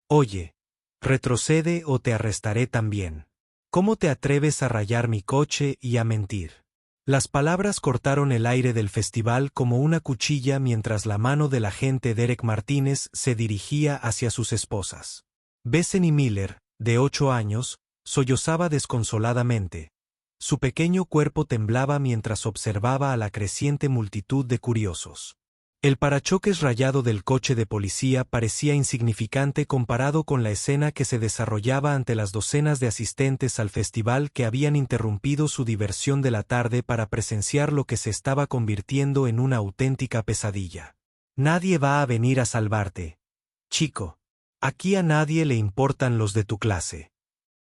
Oye, retrocede o te arrestaré también. ¿Cómo te atreves a rayar mi coche y a mentir? Las palabras cortaron el aire del festival como una cuchilla mientras la mano del agente Derek Martínez se dirigía hacia sus esposas. Bethany Miller, de 8 años, sollozaba desconsoladamente. Su pequeño cuerpo temblaba mientras observaba a la creciente multitud de curiosos. El parachoques rayado del coche de policía parecía insignificante comparado con la escena que se desarrollaba ante las docenas de asistentes al festival que habían interrumpido su diversión de la tarde para presenciar lo que se estaba convirtiendo en una auténtica pesadilla. Nadie va a venir a salvarte, chico. Aquí a nadie le importan los de tu clase.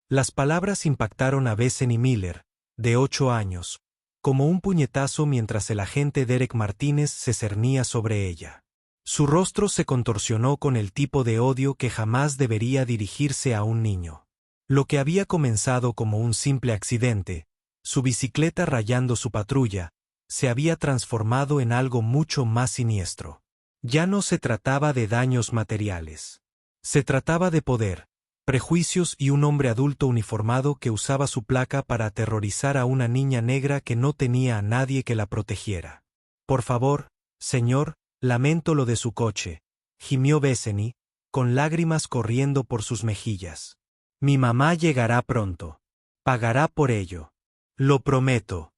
Las palabras impactaron a Bethany Miller, de 8 años, como un puñetazo mientras el agente Derek Martínez se cernía sobre ella. Su rostro se contorsionó con el tipo de odio que jamás debería dirigirse a un niño. Lo que había comenzado como un simple accidente, su bicicleta rayando su patrulla, se había transformado en algo mucho más siniestro. Ya no se trataba de daños materiales. Se trataba de poder, prejuicios y un hombre adulto uniformado que usaba su placa para aterrorizar a una niña negra que no tenía a nadie que la protegiera. Por favor, señor, lamento lo de su coche, gimió Bethany, con lágrimas corriendo por sus mejillas. Mi mamá llegará pronto. Pagará por ello. Lo prometo.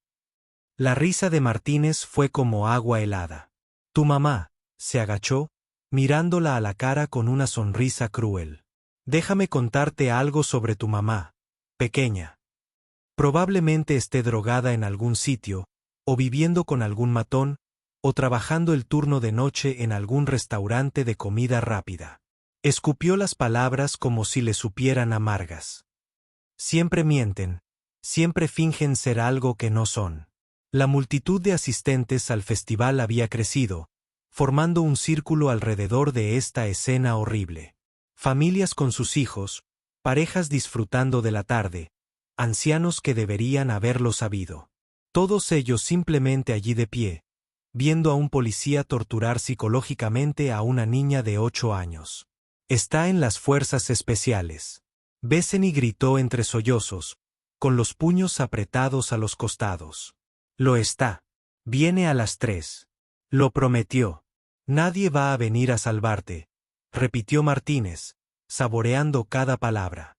La risa de Martínez fue como agua helada. Tu mamá, se agachó, mirándola a la cara con una sonrisa cruel. Déjame contarte algo sobre tu mamá, pequeña. Probablemente esté drogada en algún sitio, o viviendo con algún matón, o trabajando el turno de noche en algún restaurante de comida rápida. Escupió las palabras como si le supieran amargas. Siempre mienten, siempre fingen ser algo que no son. La multitud de asistentes al festival había crecido, formando un círculo alrededor de esta escena horrible. Familias con sus hijos, parejas disfrutando de la tarde, ancianos que deberían haberlo sabido. Todos ellos simplemente allí de pie, viendo a un policía torturar psicológicamente a una niña de 8 años. Está en las fuerzas especiales. Bethany gritó entre sollozos, con los puños apretados a los costados. Lo está. Viene a las 3. Lo prometió. Nadie va a venir a salvarte, repitió Martínez, saboreando cada palabra.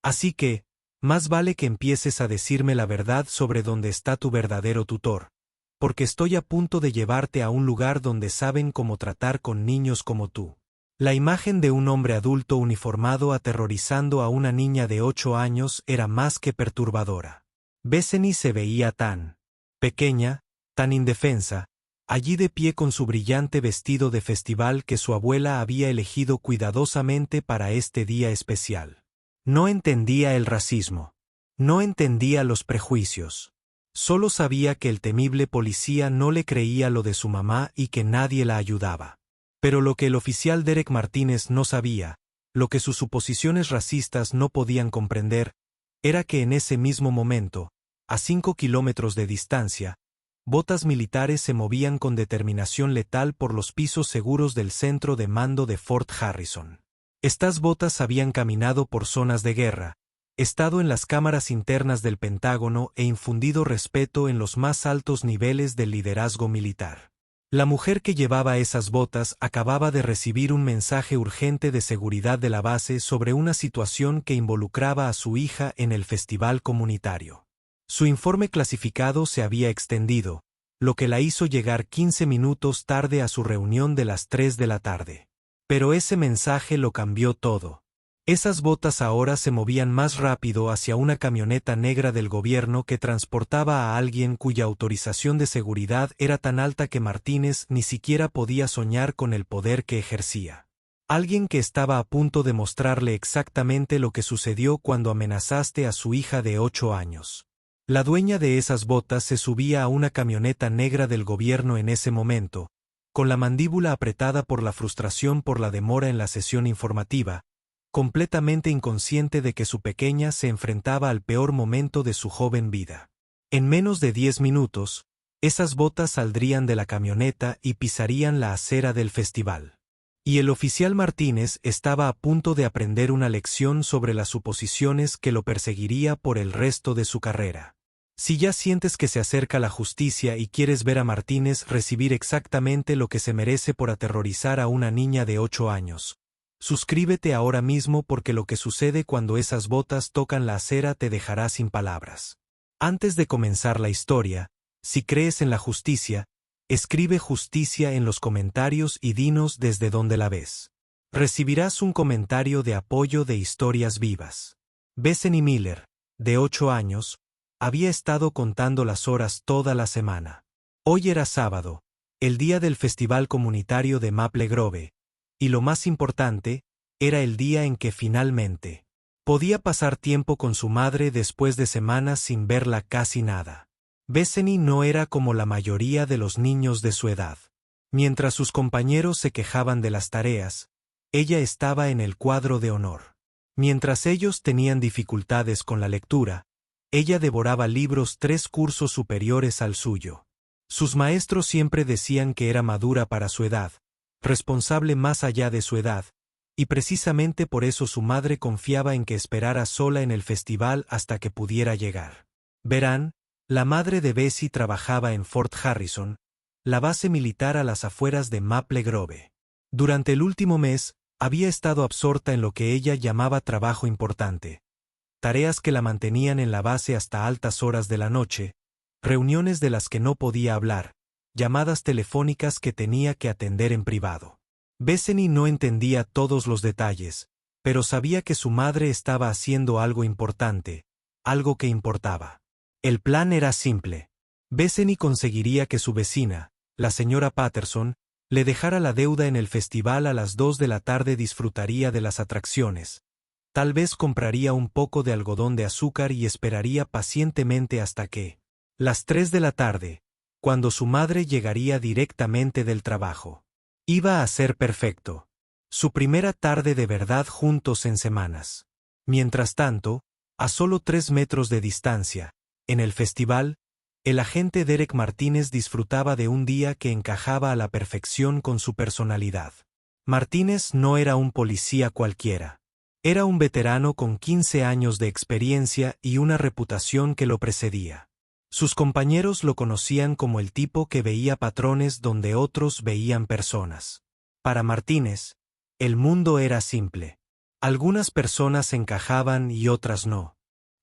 Así que, más vale que empieces a decirme la verdad sobre dónde está tu verdadero tutor, porque estoy a punto de llevarte a un lugar donde saben cómo tratar con niños como tú. La imagen de un hombre adulto uniformado aterrorizando a una niña de 8 años era más que perturbadora. Bethany se veía tan pequeña, tan indefensa, allí de pie con su brillante vestido de festival que su abuela había elegido cuidadosamente para este día especial. No entendía el racismo. No entendía los prejuicios. Solo sabía que el temible policía no le creía lo de su mamá y que nadie la ayudaba. Pero lo que el oficial Derek Martínez no sabía, lo que sus suposiciones racistas no podían comprender, era que en ese mismo momento, a 5 kilómetros de distancia, botas militares se movían con determinación letal por los pisos seguros del centro de mando de Fort Harrison. Estas botas habían caminado por zonas de guerra, estado en las cámaras internas del Pentágono e infundido respeto en los más altos niveles del liderazgo militar. La mujer que llevaba esas botas acababa de recibir un mensaje urgente de seguridad de la base sobre una situación que involucraba a su hija en el festival comunitario. Su informe clasificado se había extendido, lo que la hizo llegar 15 minutos tarde a su reunión de las 3 de la tarde. Pero ese mensaje lo cambió todo. Esas botas ahora se movían más rápido hacia una camioneta negra del gobierno que transportaba a alguien cuya autorización de seguridad era tan alta que Martínez ni siquiera podía soñar con el poder que ejercía. Alguien que estaba a punto de mostrarle exactamente lo que sucedió cuando amenazaste a su hija de 8 años. La dueña de esas botas se subía a una camioneta negra del gobierno en ese momento, con la mandíbula apretada por la frustración por la demora en la sesión informativa, completamente inconsciente de que su pequeña se enfrentaba al peor momento de su joven vida. En menos de 10 minutos, esas botas saldrían de la camioneta y pisarían la acera del festival. Y el oficial Martínez estaba a punto de aprender una lección sobre las suposiciones que lo perseguiría por el resto de su carrera. Si ya sientes que se acerca la justicia y quieres ver a Martínez recibir exactamente lo que se merece por aterrorizar a una niña de 8 años, suscríbete ahora mismo porque lo que sucede cuando esas botas tocan la acera te dejará sin palabras. Antes de comenzar la historia, si crees en la justicia, escribe justicia en los comentarios y dinos desde dónde la ves. Recibirás un comentario de apoyo de Historias Vivas. Bethany Miller, de 8 años, había estado contando las horas toda la semana. Hoy era sábado, el día del Festival Comunitario de Maple Grove, y lo más importante, era el día en que finalmente podía pasar tiempo con su madre después de semanas sin verla casi nada. Bethany no era como la mayoría de los niños de su edad. Mientras sus compañeros se quejaban de las tareas, ella estaba en el cuadro de honor. Mientras ellos tenían dificultades con la lectura, ella devoraba libros 3 cursos superiores al suyo. Sus maestros siempre decían que era madura para su edad, responsable más allá de su edad, y precisamente por eso su madre confiaba en que esperara sola en el festival hasta que pudiera llegar. Verán, la madre de Bessie trabajaba en Fort Harrison, la base militar a las afueras de Maple Grove. Durante el último mes, había estado absorta en lo que ella llamaba trabajo importante, tareas que la mantenían en la base hasta altas horas de la noche, reuniones de las que no podía hablar, llamadas telefónicas que tenía que atender en privado. Bethany no entendía todos los detalles, pero sabía que su madre estaba haciendo algo importante, algo que importaba. El plan era simple. Bethany conseguiría que su vecina, la señora Patterson, le dejara la deuda en el festival a las 2 de la tarde, disfrutaría de las atracciones. Tal vez compraría un poco de algodón de azúcar y esperaría pacientemente hasta que, las 3 de la tarde, cuando su madre llegaría directamente del trabajo. Iba a ser perfecto. Su primera tarde de verdad juntos en semanas. Mientras tanto, a solo 3 metros de distancia, en el festival, el agente Derek Martínez disfrutaba de un día que encajaba a la perfección con su personalidad. Martínez no era un policía cualquiera. Era un veterano con 15 años de experiencia y una reputación que lo precedía. Sus compañeros lo conocían como el tipo que veía patrones donde otros veían personas. Para Martínez, el mundo era simple. Algunas personas encajaban y otras no.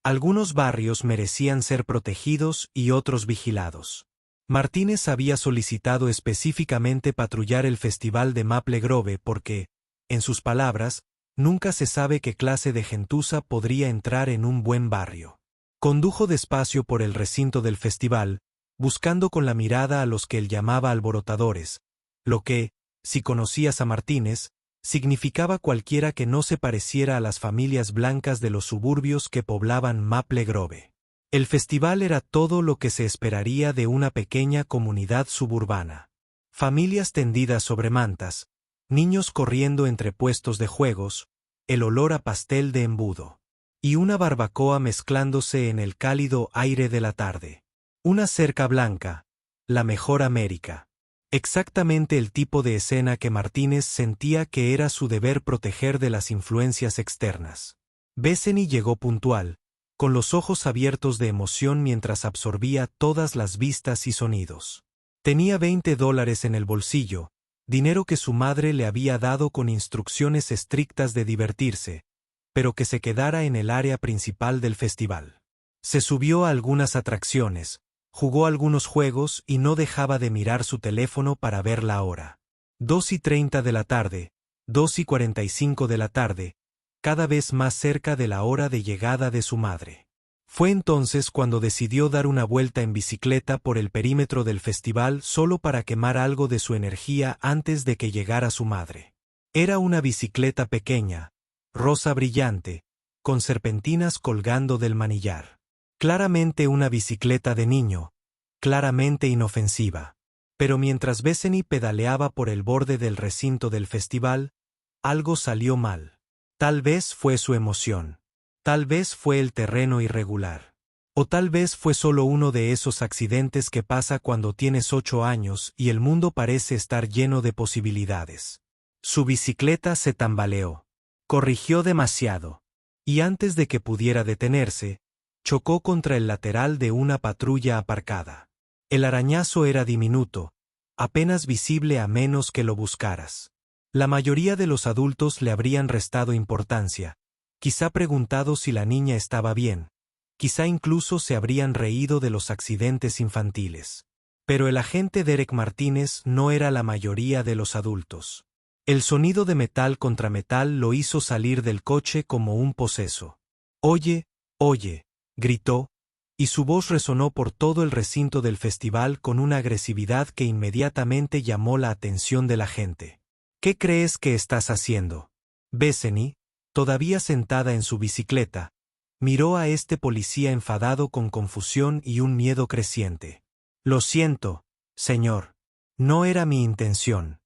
Algunos barrios merecían ser protegidos y otros vigilados. Martínez había solicitado específicamente patrullar el festival de Maple Grove porque, en sus palabras, nunca se sabe qué clase de gentuza podría entrar en un buen barrio. Condujo despacio por el recinto del festival, buscando con la mirada a los que él llamaba alborotadores, lo que, si conocías a Martínez, significaba cualquiera que no se pareciera a las familias blancas de los suburbios que poblaban Maple Grove. El festival era todo lo que se esperaría de una pequeña comunidad suburbana. Familias tendidas sobre mantas, niños corriendo entre puestos de juegos, el olor a pastel de embudo, y una barbacoa mezclándose en el cálido aire de la tarde. Una cerca blanca, la mejor América. Exactamente el tipo de escena que Martínez sentía que era su deber proteger de las influencias externas. Bethany llegó puntual, con los ojos abiertos de emoción mientras absorbía todas las vistas y sonidos. Tenía $20 en el bolsillo, dinero que su madre le había dado con instrucciones estrictas de divertirse, pero que se quedara en el área principal del festival. Se subió a algunas atracciones, jugó algunos juegos y no dejaba de mirar su teléfono para ver la hora. 2:30 de la tarde, 2:45 de la tarde, cada vez más cerca de la hora de llegada de su madre. Fue entonces cuando decidió dar una vuelta en bicicleta por el perímetro del festival solo para quemar algo de su energía antes de que llegara su madre. Era una bicicleta pequeña, rosa brillante, con serpentinas colgando del manillar. Claramente una bicicleta de niño, claramente inofensiva. Pero mientras Bethany pedaleaba por el borde del recinto del festival, algo salió mal. Tal vez fue su emoción. Tal vez fue el terreno irregular. O tal vez fue solo uno de esos accidentes que pasa cuando tienes 8 años y el mundo parece estar lleno de posibilidades. Su bicicleta se tambaleó. Corrigió demasiado. Y antes de que pudiera detenerse, chocó contra el lateral de una patrulla aparcada. El arañazo era diminuto, apenas visible a menos que lo buscaras. La mayoría de los adultos le habrían restado importancia, quizá preguntado si la niña estaba bien, quizá incluso se habrían reído de los accidentes infantiles. Pero el agente Derek Martínez no era la mayoría de los adultos. El sonido de metal contra metal lo hizo salir del coche como un poseso. «Oye, oye», gritó, y su voz resonó por todo el recinto del festival con una agresividad que inmediatamente llamó la atención de la gente. «¿Qué crees que estás haciendo?» Bethany, todavía sentada en su bicicleta, miró a este policía enfadado con confusión y un miedo creciente. «Lo siento, señor. No era mi intención».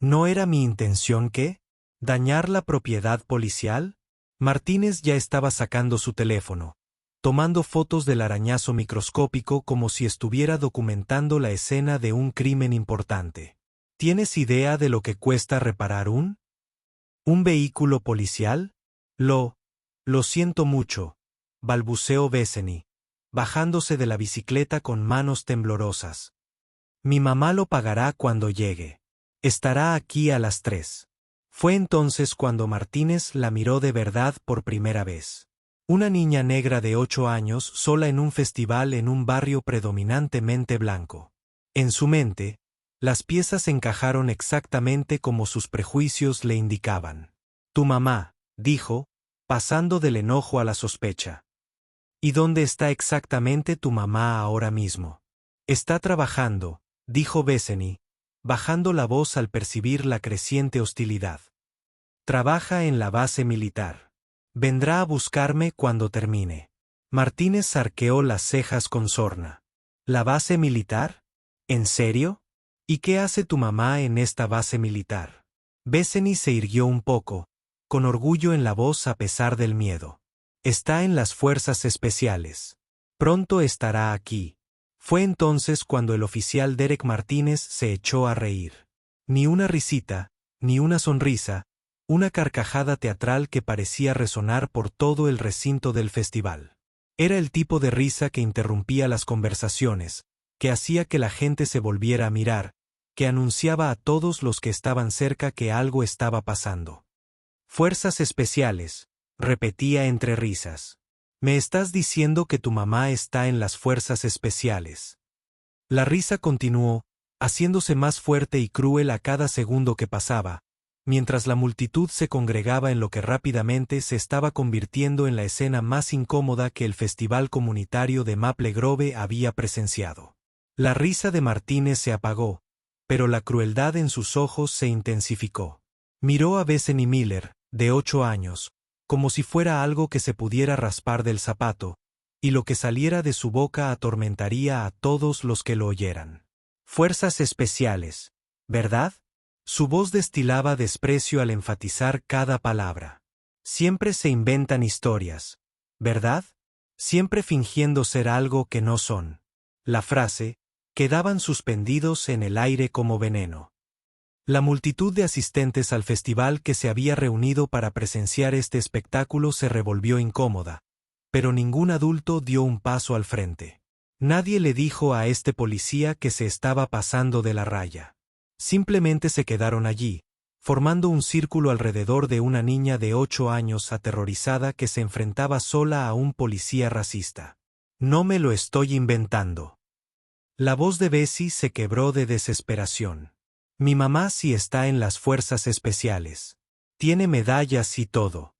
¿No era mi intención qué? ¿Dañar la propiedad policial? Martínez ya estaba sacando su teléfono, tomando fotos del arañazo microscópico como si estuviera documentando la escena de un crimen importante. ¿Tienes idea de lo que cuesta reparar un vehículo policial? Lo siento mucho, balbuceó Bethany, bajándose de la bicicleta con manos temblorosas. Mi mamá lo pagará cuando llegue. Estará aquí a las 3. Fue entonces cuando Martínez la miró de verdad por primera vez. Una niña negra de 8 años sola en un festival en un barrio predominantemente blanco. En su mente, las piezas encajaron exactamente como sus prejuicios le indicaban. Tu mamá, dijo, pasando del enojo a la sospecha. ¿Y dónde está exactamente tu mamá ahora mismo? Está trabajando, dijo Bethany, bajando la voz al percibir la creciente hostilidad. Trabaja en la base militar. Vendrá a buscarme cuando termine. Martínez arqueó las cejas con sorna. ¿La base militar? ¿En serio? ¿Y qué hace tu mamá en esta base militar? Bethany se irguió un poco, con orgullo en la voz a pesar del miedo. Está en las fuerzas especiales. Pronto estará aquí. Fue entonces cuando el oficial Derek Martínez se echó a reír. Ni una risita, ni una sonrisa, una carcajada teatral que parecía resonar por todo el recinto del festival. Era el tipo de risa que interrumpía las conversaciones, que hacía que la gente se volviera a mirar, que anunciaba a todos los que estaban cerca que algo estaba pasando. Fuerzas especiales, repetía entre risas. ¿Me estás diciendo que tu mamá está en las fuerzas especiales? La risa continuó, haciéndose más fuerte y cruel a cada segundo que pasaba, mientras la multitud se congregaba en lo que rápidamente se estaba convirtiendo en la escena más incómoda que el Festival Comunitario de Maple Grove había presenciado. La risa de Martínez se apagó, pero la crueldad en sus ojos se intensificó. Miró a Bethany Miller, de 8 años, como si fuera algo que se pudiera raspar del zapato, y lo que saliera de su boca atormentaría a todos los que lo oyeran. Fuerzas especiales, ¿verdad? Su voz destilaba desprecio al enfatizar cada palabra. Siempre se inventan historias, ¿verdad? Siempre fingiendo ser algo que no son. La frase, quedaban suspendidos en el aire como veneno. La multitud de asistentes al festival que se había reunido para presenciar este espectáculo se revolvió incómoda, pero ningún adulto dio un paso al frente. Nadie le dijo a este policía que se estaba pasando de la raya. Simplemente se quedaron allí, formando un círculo alrededor de una niña de 8 años aterrorizada que se enfrentaba sola a un policía racista. No me lo estoy inventando. La voz de Bessie se quebró de desesperación. Mi mamá sí está en las fuerzas especiales. Tiene medallas y todo.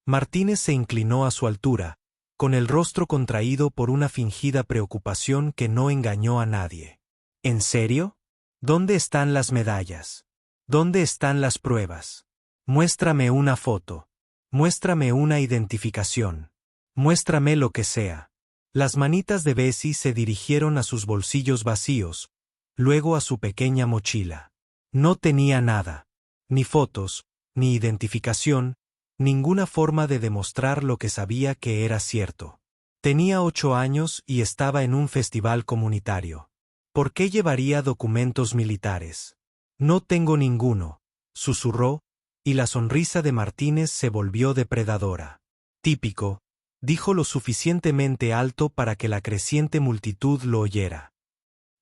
Martínez se inclinó a su altura, con el rostro contraído por una fingida preocupación que no engañó a nadie. ¿En serio? ¿Dónde están las medallas? ¿Dónde están las pruebas? Muéstrame una foto. Muéstrame una identificación. Muéstrame lo que sea. Las manitas de Bessie se dirigieron a sus bolsillos vacíos, luego a su pequeña mochila. No tenía nada. Ni fotos, ni identificación, ninguna forma de demostrar lo que sabía que era cierto. Tenía 8 años y estaba en un festival comunitario. ¿Por qué llevaría documentos militares? No tengo ninguno. susurró, y la sonrisa de Martínez se volvió depredadora. Típico, dijo lo suficientemente alto para que la creciente multitud lo oyera.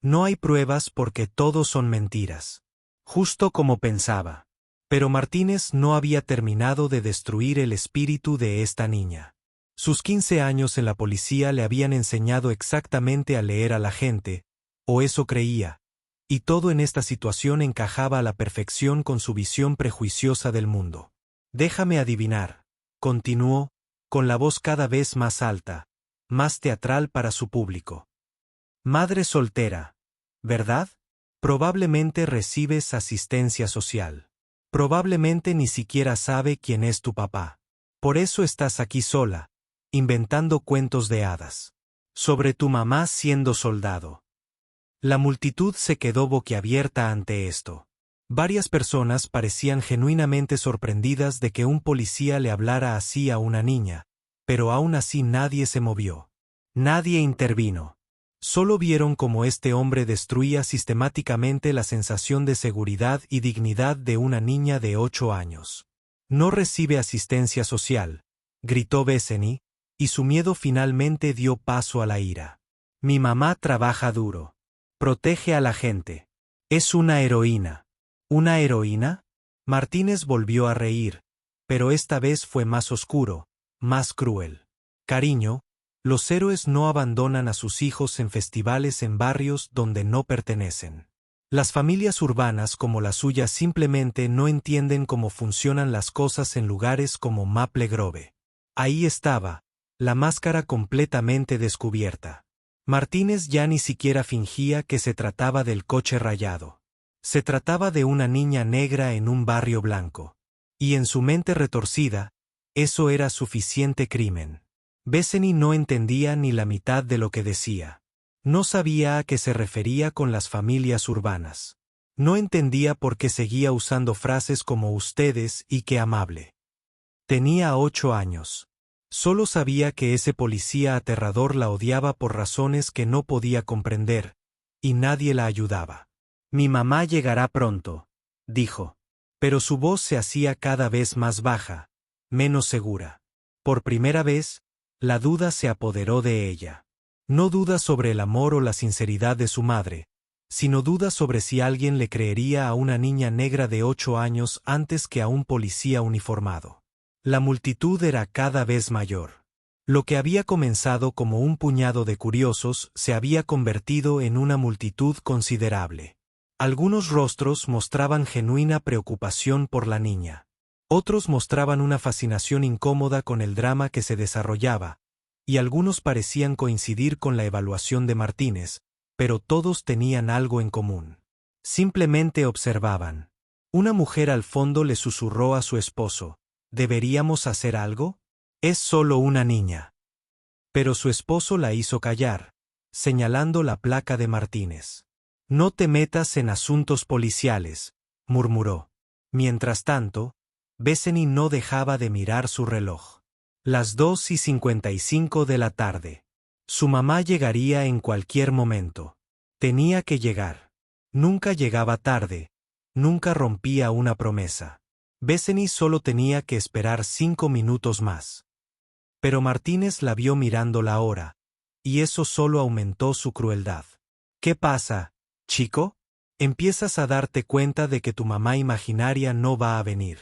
No hay pruebas porque todo son mentiras. Justo como pensaba. Pero Martínez no había terminado de destruir el espíritu de esta niña. Sus 15 años en la policía le habían enseñado exactamente a leer a la gente, o eso creía, y todo en esta situación encajaba a la perfección con su visión prejuiciosa del mundo. Déjame adivinar, continuó, con la voz cada vez más alta, más teatral para su público. Madre soltera, ¿verdad? Probablemente recibes asistencia social. Probablemente ni siquiera sabe quién es tu papá. Por eso estás aquí sola, inventando cuentos de hadas. Sobre tu mamá siendo soldado. La multitud se quedó boquiabierta ante esto. Varias personas parecían genuinamente sorprendidas de que un policía le hablara así a una niña, pero aún así nadie se movió. Nadie intervino. Solo vieron cómo este hombre destruía sistemáticamente la sensación de seguridad y dignidad de una niña de 8 años. No recibe asistencia social, gritó Bethany, y su miedo finalmente dio paso a la ira. Mi mamá trabaja duro. Protege a la gente. Es una heroína. ¿Una heroína? Martínez volvió a reír, pero esta vez fue más oscuro, más cruel. Cariño, los héroes no abandonan a sus hijos en festivales en barrios donde no pertenecen. Las familias urbanas como la suya simplemente no entienden cómo funcionan las cosas en lugares como Maple Grove. Ahí estaba, la máscara completamente descubierta. Martínez ya ni siquiera fingía que se trataba del coche rayado. Se trataba de una niña negra en un barrio blanco. Y en su mente retorcida, eso era suficiente crimen. Bethany no entendía ni la mitad de lo que decía. No sabía a qué se refería con las familias urbanas. No entendía por qué seguía usando frases como ustedes y qué amable. Tenía 8 años. Solo sabía que ese policía aterrador la odiaba por razones que no podía comprender, y nadie la ayudaba. Mi mamá llegará pronto, dijo. Pero su voz se hacía cada vez más baja, menos segura. Por primera vez, la duda se apoderó de ella. No duda sobre el amor o la sinceridad de su madre, sino duda sobre si alguien le creería a una niña negra de 8 años antes que a un policía uniformado. La multitud era cada vez mayor. Lo que había comenzado como un puñado de curiosos se había convertido en una multitud considerable. Algunos rostros mostraban genuina preocupación por la niña. Otros mostraban una fascinación incómoda con el drama que se desarrollaba, y algunos parecían coincidir con la evaluación de Martínez, pero todos tenían algo en común. Simplemente observaban. Una mujer al fondo le susurró a su esposo, ¿deberíamos hacer algo? Es solo una niña. Pero su esposo la hizo callar, señalando la placa de Martínez. No te metas en asuntos policiales, murmuró. Mientras tanto, Bethany no dejaba de mirar su reloj. Las 2:55 de la tarde. Su mamá llegaría en cualquier momento. Tenía que llegar. Nunca llegaba tarde, nunca rompía una promesa. Bethany solo tenía que esperar 5 minutos más. Pero Martínez la vio mirando la hora, y eso solo aumentó su crueldad. ¿Qué pasa, chico? Empiezas a darte cuenta de que tu mamá imaginaria no va a venir.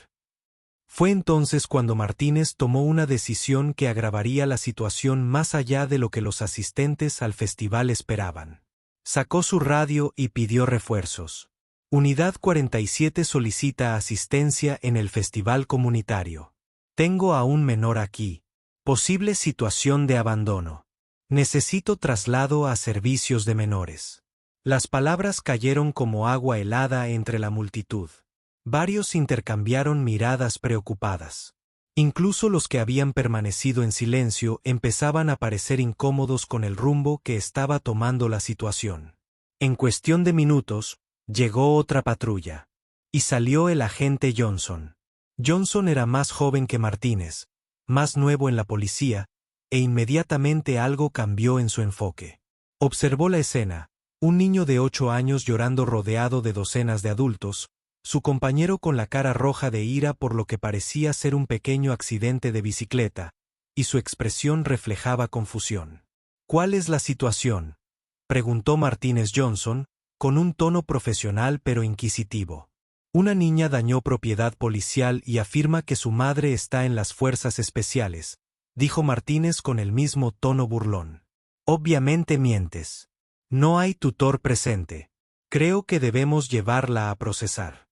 Fue entonces cuando Martínez tomó una decisión que agravaría la situación más allá de lo que los asistentes al festival esperaban. Sacó su radio y pidió refuerzos. Unidad 47 solicita asistencia en el festival comunitario. Tengo a un menor aquí. Posible situación de abandono. Necesito traslado a servicios de menores. Las palabras cayeron como agua helada entre la multitud. Varios intercambiaron miradas preocupadas. Incluso los que habían permanecido en silencio empezaban a parecer incómodos con el rumbo que estaba tomando la situación. En cuestión de minutos, llegó otra patrulla. Y salió el agente Johnson. Johnson era más joven que Martínez, más nuevo en la policía, e inmediatamente algo cambió en su enfoque. Observó la escena, un niño de 8 años llorando rodeado de docenas de adultos, Su compañero con la cara roja de ira por lo que parecía ser un pequeño accidente de bicicleta, y su expresión reflejaba confusión. ¿Cuál es la situación?, preguntó Martínez Johnson, con un tono profesional pero inquisitivo. Una niña dañó propiedad policial y afirma que su madre está en las fuerzas especiales, dijo Martínez con el mismo tono burlón. Obviamente mientes. No hay tutor presente. Creo que debemos llevarla a procesar.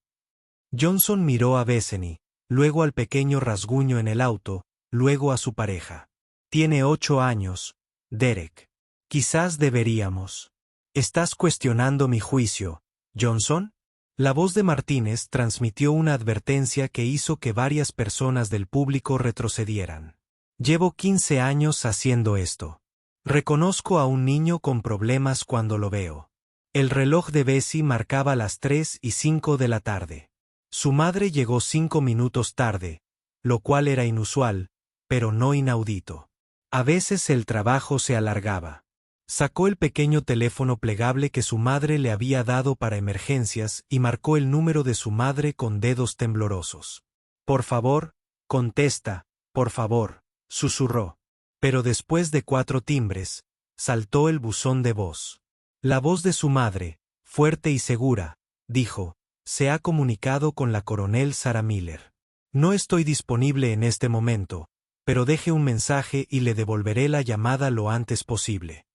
Johnson miró a Bethany, luego al pequeño rasguño en el auto, luego a su pareja. Tiene 8 años, Derek. Quizás deberíamos. ¿Estás cuestionando mi juicio, Johnson? La voz de Martínez transmitió una advertencia que hizo que varias personas del público retrocedieran. Llevo 15 años haciendo esto. Reconozco a un niño con problemas cuando lo veo. El reloj de Bessie marcaba las 3:05 de la tarde. Su madre llegó 5 minutos tarde, lo cual era inusual, pero no inaudito. A veces el trabajo se alargaba. Sacó el pequeño teléfono plegable que su madre le había dado para emergencias y marcó el número de su madre con dedos temblorosos. Por favor, contesta, por favor, susurró. Pero después de 4 timbres, saltó el buzón de voz. La voz de su madre, fuerte y segura, dijo, se ha comunicado con la coronel Sarah Miller. No estoy disponible en este momento, pero deje un mensaje y le devolveré la llamada lo antes posible.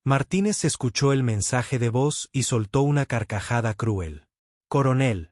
Martínez escuchó el mensaje de voz y soltó una carcajada cruel. Coronel.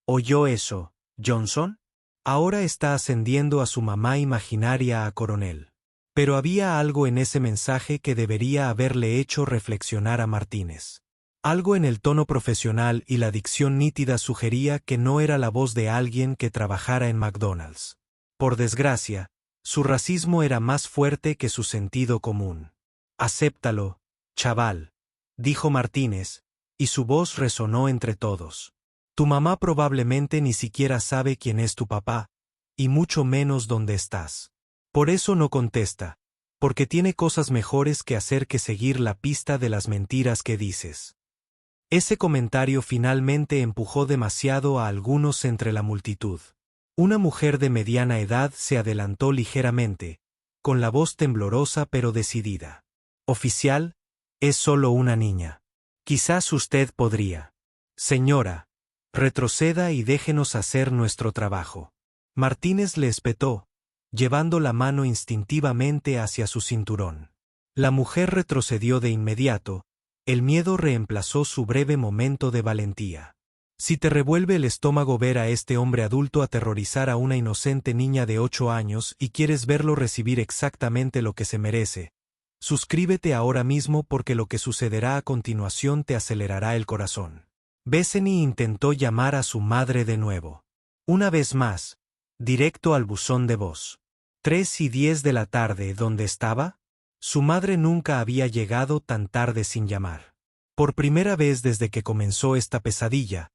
¿Oyó eso, Johnson? Ahora está ascendiendo a su mamá imaginaria a coronel. Pero había algo en ese mensaje que debería haberle hecho reflexionar a Martínez. Algo en el tono profesional y la dicción nítida sugería que no era la voz de alguien que trabajara en McDonald's. Por desgracia, su racismo era más fuerte que su sentido común. Acéptalo, chaval, dijo Martínez, y su voz resonó entre todos. Tu mamá probablemente ni siquiera sabe quién es tu papá, y mucho menos dónde estás. Por eso no contesta, porque tiene cosas mejores que hacer que seguir la pista de las mentiras que dices. Ese comentario finalmente empujó demasiado a algunos entre la multitud. Una mujer de mediana edad se adelantó ligeramente, con la voz temblorosa pero decidida. Oficial, es solo una niña. Quizás usted podría. Señora, retroceda y déjenos hacer nuestro trabajo. Martínez le espetó, llevando la mano instintivamente hacia su cinturón. La mujer retrocedió de inmediato, el miedo reemplazó su breve momento de valentía. Si te revuelve el estómago ver a este hombre adulto aterrorizar a una inocente niña de 8 años y quieres verlo recibir exactamente lo que se merece, suscríbete ahora mismo porque lo que sucederá a continuación te acelerará el corazón. Bethany intentó llamar a su madre de nuevo. Una vez más, directo al buzón de voz. 3:10 de la tarde, ¿dónde estaba? Su madre nunca había llegado tan tarde sin llamar. Por primera vez desde que comenzó esta pesadilla,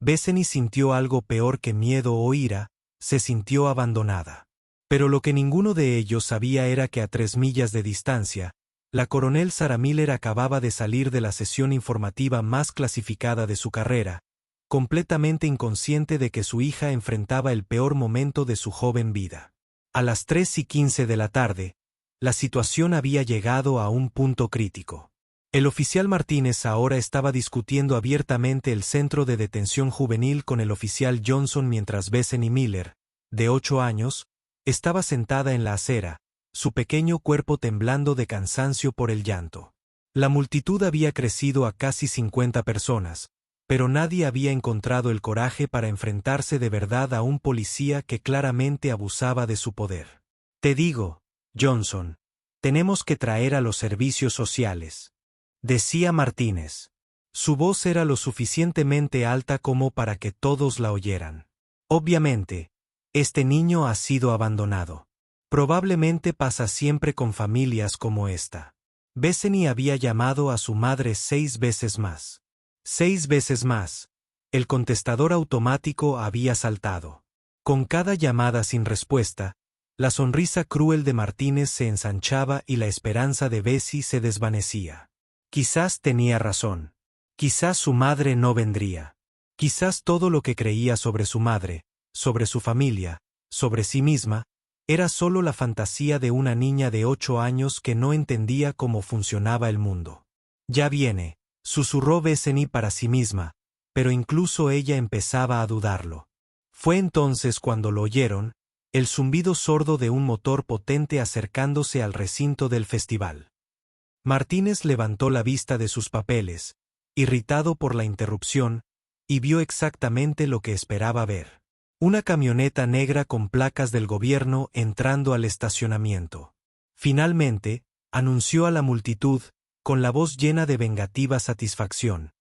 Bethany sintió algo peor que miedo o ira, se sintió abandonada. Pero lo que ninguno de ellos sabía era que a 3 millas de distancia, la coronel Sarah Miller acababa de salir de la sesión informativa más clasificada de su carrera, completamente inconsciente de que su hija enfrentaba el peor momento de su joven vida. A las 3:15 de la tarde, la situación había llegado a un punto crítico. El oficial Martínez ahora estaba discutiendo abiertamente el centro de detención juvenil con el oficial Johnson mientras Bethany Miller, de 8 años, estaba sentada en la acera, su pequeño cuerpo temblando de cansancio por el llanto. La multitud había crecido a casi 50 personas, pero nadie había encontrado el coraje para enfrentarse de verdad a un policía que claramente abusaba de su poder. Te digo, Johnson, tenemos que traer a los servicios sociales, decía Martínez. Su voz era lo suficientemente alta como para que todos la oyeran. Obviamente, este niño ha sido abandonado. Probablemente pasa siempre con familias como esta. Bethany había llamado a su madre 6 veces más. 6 veces más. El contestador automático había saltado. Con cada llamada sin respuesta, la sonrisa cruel de Martínez se ensanchaba y la esperanza de Bessie se desvanecía. Quizás tenía razón. Quizás su madre no vendría. Quizás todo lo que creía sobre su madre, sobre su familia, sobre sí misma, era solo la fantasía de una niña de 8 años que no entendía cómo funcionaba el mundo. Ya viene, susurró Bethany para sí misma, pero incluso ella empezaba a dudarlo. Fue entonces cuando lo oyeron, el zumbido sordo de un motor potente acercándose al recinto del festival. Martínez levantó la vista de sus papeles, irritado por la interrupción, y vio exactamente lo que esperaba ver. Una camioneta negra con placas del gobierno entrando al estacionamiento. Finalmente, anunció a la multitud, con la voz llena de vengativa satisfacción: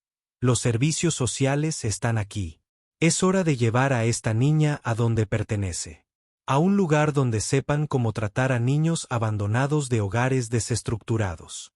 los servicios sociales están aquí. Es hora de llevar a esta niña a donde pertenece. A un lugar donde sepan cómo tratar a niños abandonados de hogares desestructurados.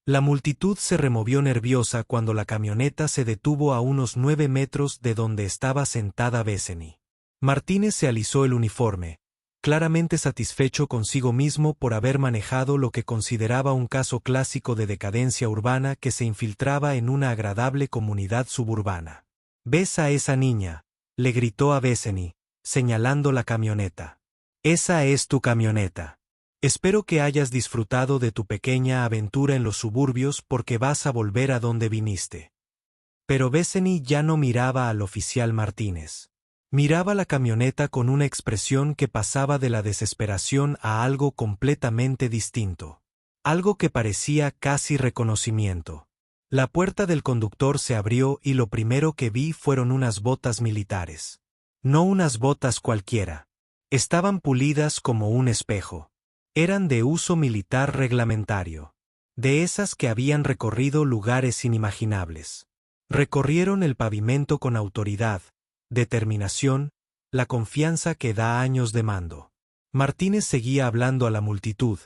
La multitud se removió nerviosa cuando la camioneta se detuvo a unos 9 metros de donde estaba sentada Bethany. Martínez se alisó el uniforme, claramente satisfecho consigo mismo por haber manejado lo que consideraba un caso clásico de decadencia urbana que se infiltraba en una agradable comunidad suburbana. «¿Ves a esa niña?», le gritó a Bethany, señalando la camioneta. «Esa es tu camioneta. Espero que hayas disfrutado de tu pequeña aventura en los suburbios porque vas a volver a donde viniste». Pero Bethany ya no miraba al oficial Martínez. Miraba la camioneta con una expresión que pasaba de la desesperación a algo completamente distinto. Algo que parecía casi reconocimiento. La puerta del conductor se abrió y lo primero que vi fueron unas botas militares. No unas botas cualquiera. Estaban pulidas como un espejo. Eran de uso militar reglamentario. De esas que habían recorrido lugares inimaginables. Recorrieron el pavimento con autoridad, determinación, la confianza que da años de mando. Martínez seguía hablando a la multitud,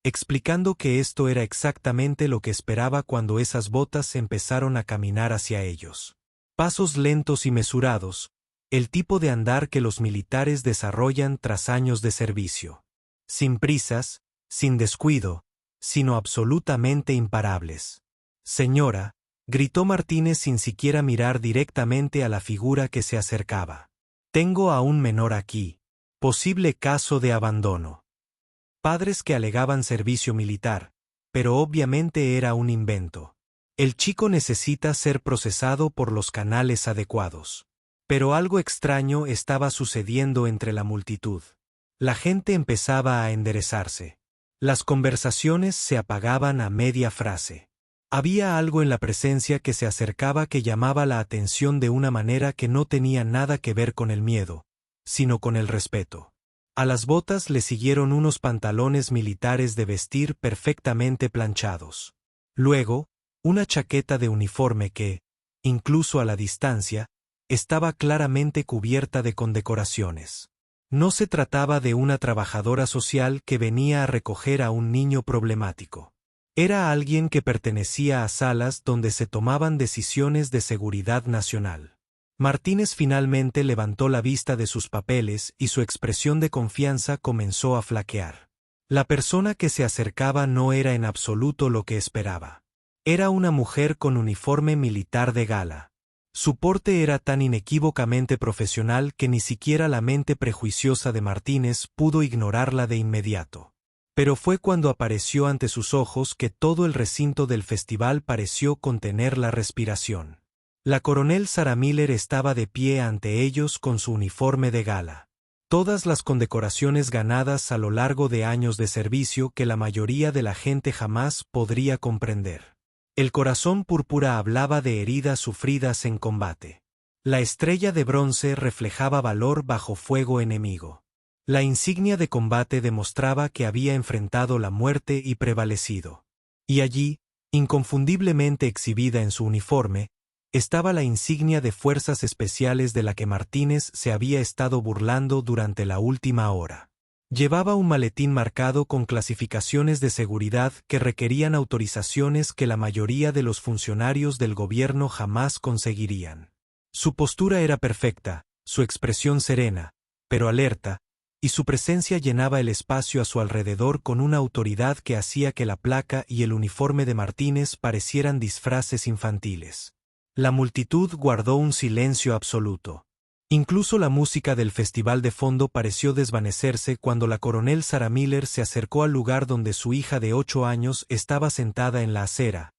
explicando que esto era exactamente lo que esperaba cuando esas botas empezaron a caminar hacia ellos. Pasos lentos y mesurados, el tipo de andar que los militares desarrollan tras años de servicio. Sin prisas, sin descuido, sino absolutamente imparables. «Señora», gritó Martínez sin siquiera mirar directamente a la figura que se acercaba. «Tengo a un menor aquí. Posible caso de abandono». Padres que alegaban servicio militar, pero obviamente era un invento. El chico necesita ser procesado por los canales adecuados. Pero algo extraño estaba sucediendo entre la multitud. La gente empezaba a enderezarse. Las conversaciones se apagaban a media frase. Había algo en la presencia que se acercaba que llamaba la atención de una manera que no tenía nada que ver con el miedo, sino con el respeto. A las botas le siguieron unos pantalones militares de vestir perfectamente planchados. Luego, una chaqueta de uniforme que, incluso a la distancia, estaba claramente cubierta de condecoraciones. No se trataba de una trabajadora social que venía a recoger a un niño problemático. Era alguien que pertenecía a salas donde se tomaban decisiones de seguridad nacional. Martínez finalmente levantó la vista de sus papeles y su expresión de confianza comenzó a flaquear. La persona que se acercaba no era en absoluto lo que esperaba. Era una mujer con uniforme militar de gala. Su porte era tan inequívocamente profesional que ni siquiera la mente prejuiciosa de Martínez pudo ignorarla de inmediato. Pero fue cuando apareció ante sus ojos que todo el recinto del festival pareció contener la respiración. La coronel Sarah Miller estaba de pie ante ellos con su uniforme de gala. Todas las condecoraciones ganadas a lo largo de años de servicio que la mayoría de la gente jamás podría comprender. El corazón púrpura hablaba de heridas sufridas en combate. La estrella de bronce reflejaba valor bajo fuego enemigo. La insignia de combate demostraba que había enfrentado la muerte y prevalecido. Y allí, inconfundiblemente exhibida en su uniforme, estaba la insignia de fuerzas especiales de la que Martínez se había estado burlando durante la última hora. Llevaba un maletín marcado con clasificaciones de seguridad que requerían autorizaciones que la mayoría de los funcionarios del gobierno jamás conseguirían. Su postura era perfecta, su expresión serena, pero alerta, y su presencia llenaba el espacio a su alrededor con una autoridad que hacía que la placa y el uniforme de Martínez parecieran disfraces infantiles. La multitud guardó un silencio absoluto. Incluso la música del festival de fondo pareció desvanecerse cuando la coronel Sarah Miller se acercó al lugar donde su hija de 8 años estaba sentada en la acera,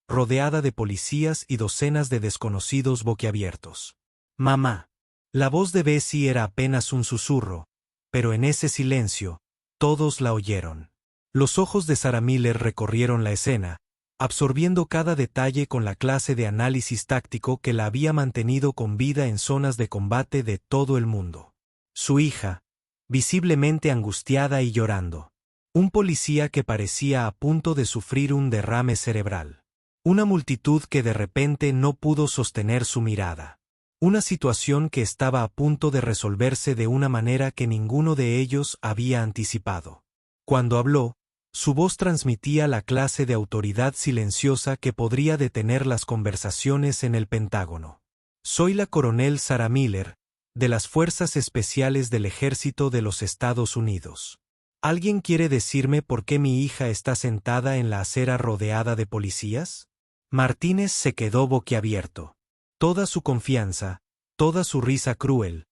rodeada de policías y docenas de desconocidos boquiabiertos. «Mamá». La voz de Bessie era apenas un susurro, pero en ese silencio, todos la oyeron. Los ojos de Sarah Miller recorrieron la escena, absorbiendo cada detalle con la clase de análisis táctico que la había mantenido con vida en zonas de combate de todo el mundo. Su hija, visiblemente angustiada y llorando. Un policía que parecía a punto de sufrir un derrame cerebral. Una multitud que de repente no pudo sostener su mirada. Una situación que estaba a punto de resolverse de una manera que ninguno de ellos había anticipado. Cuando habló, su voz transmitía la clase de autoridad silenciosa que podría detener las conversaciones en el Pentágono. Soy la coronel Sarah Miller, de las Fuerzas Especiales del Ejército de los Estados Unidos. ¿Alguien quiere decirme por qué mi hija está sentada en la acera rodeada de policías? Martínez se quedó boquiabierto. Toda su confianza, toda su risa cruel,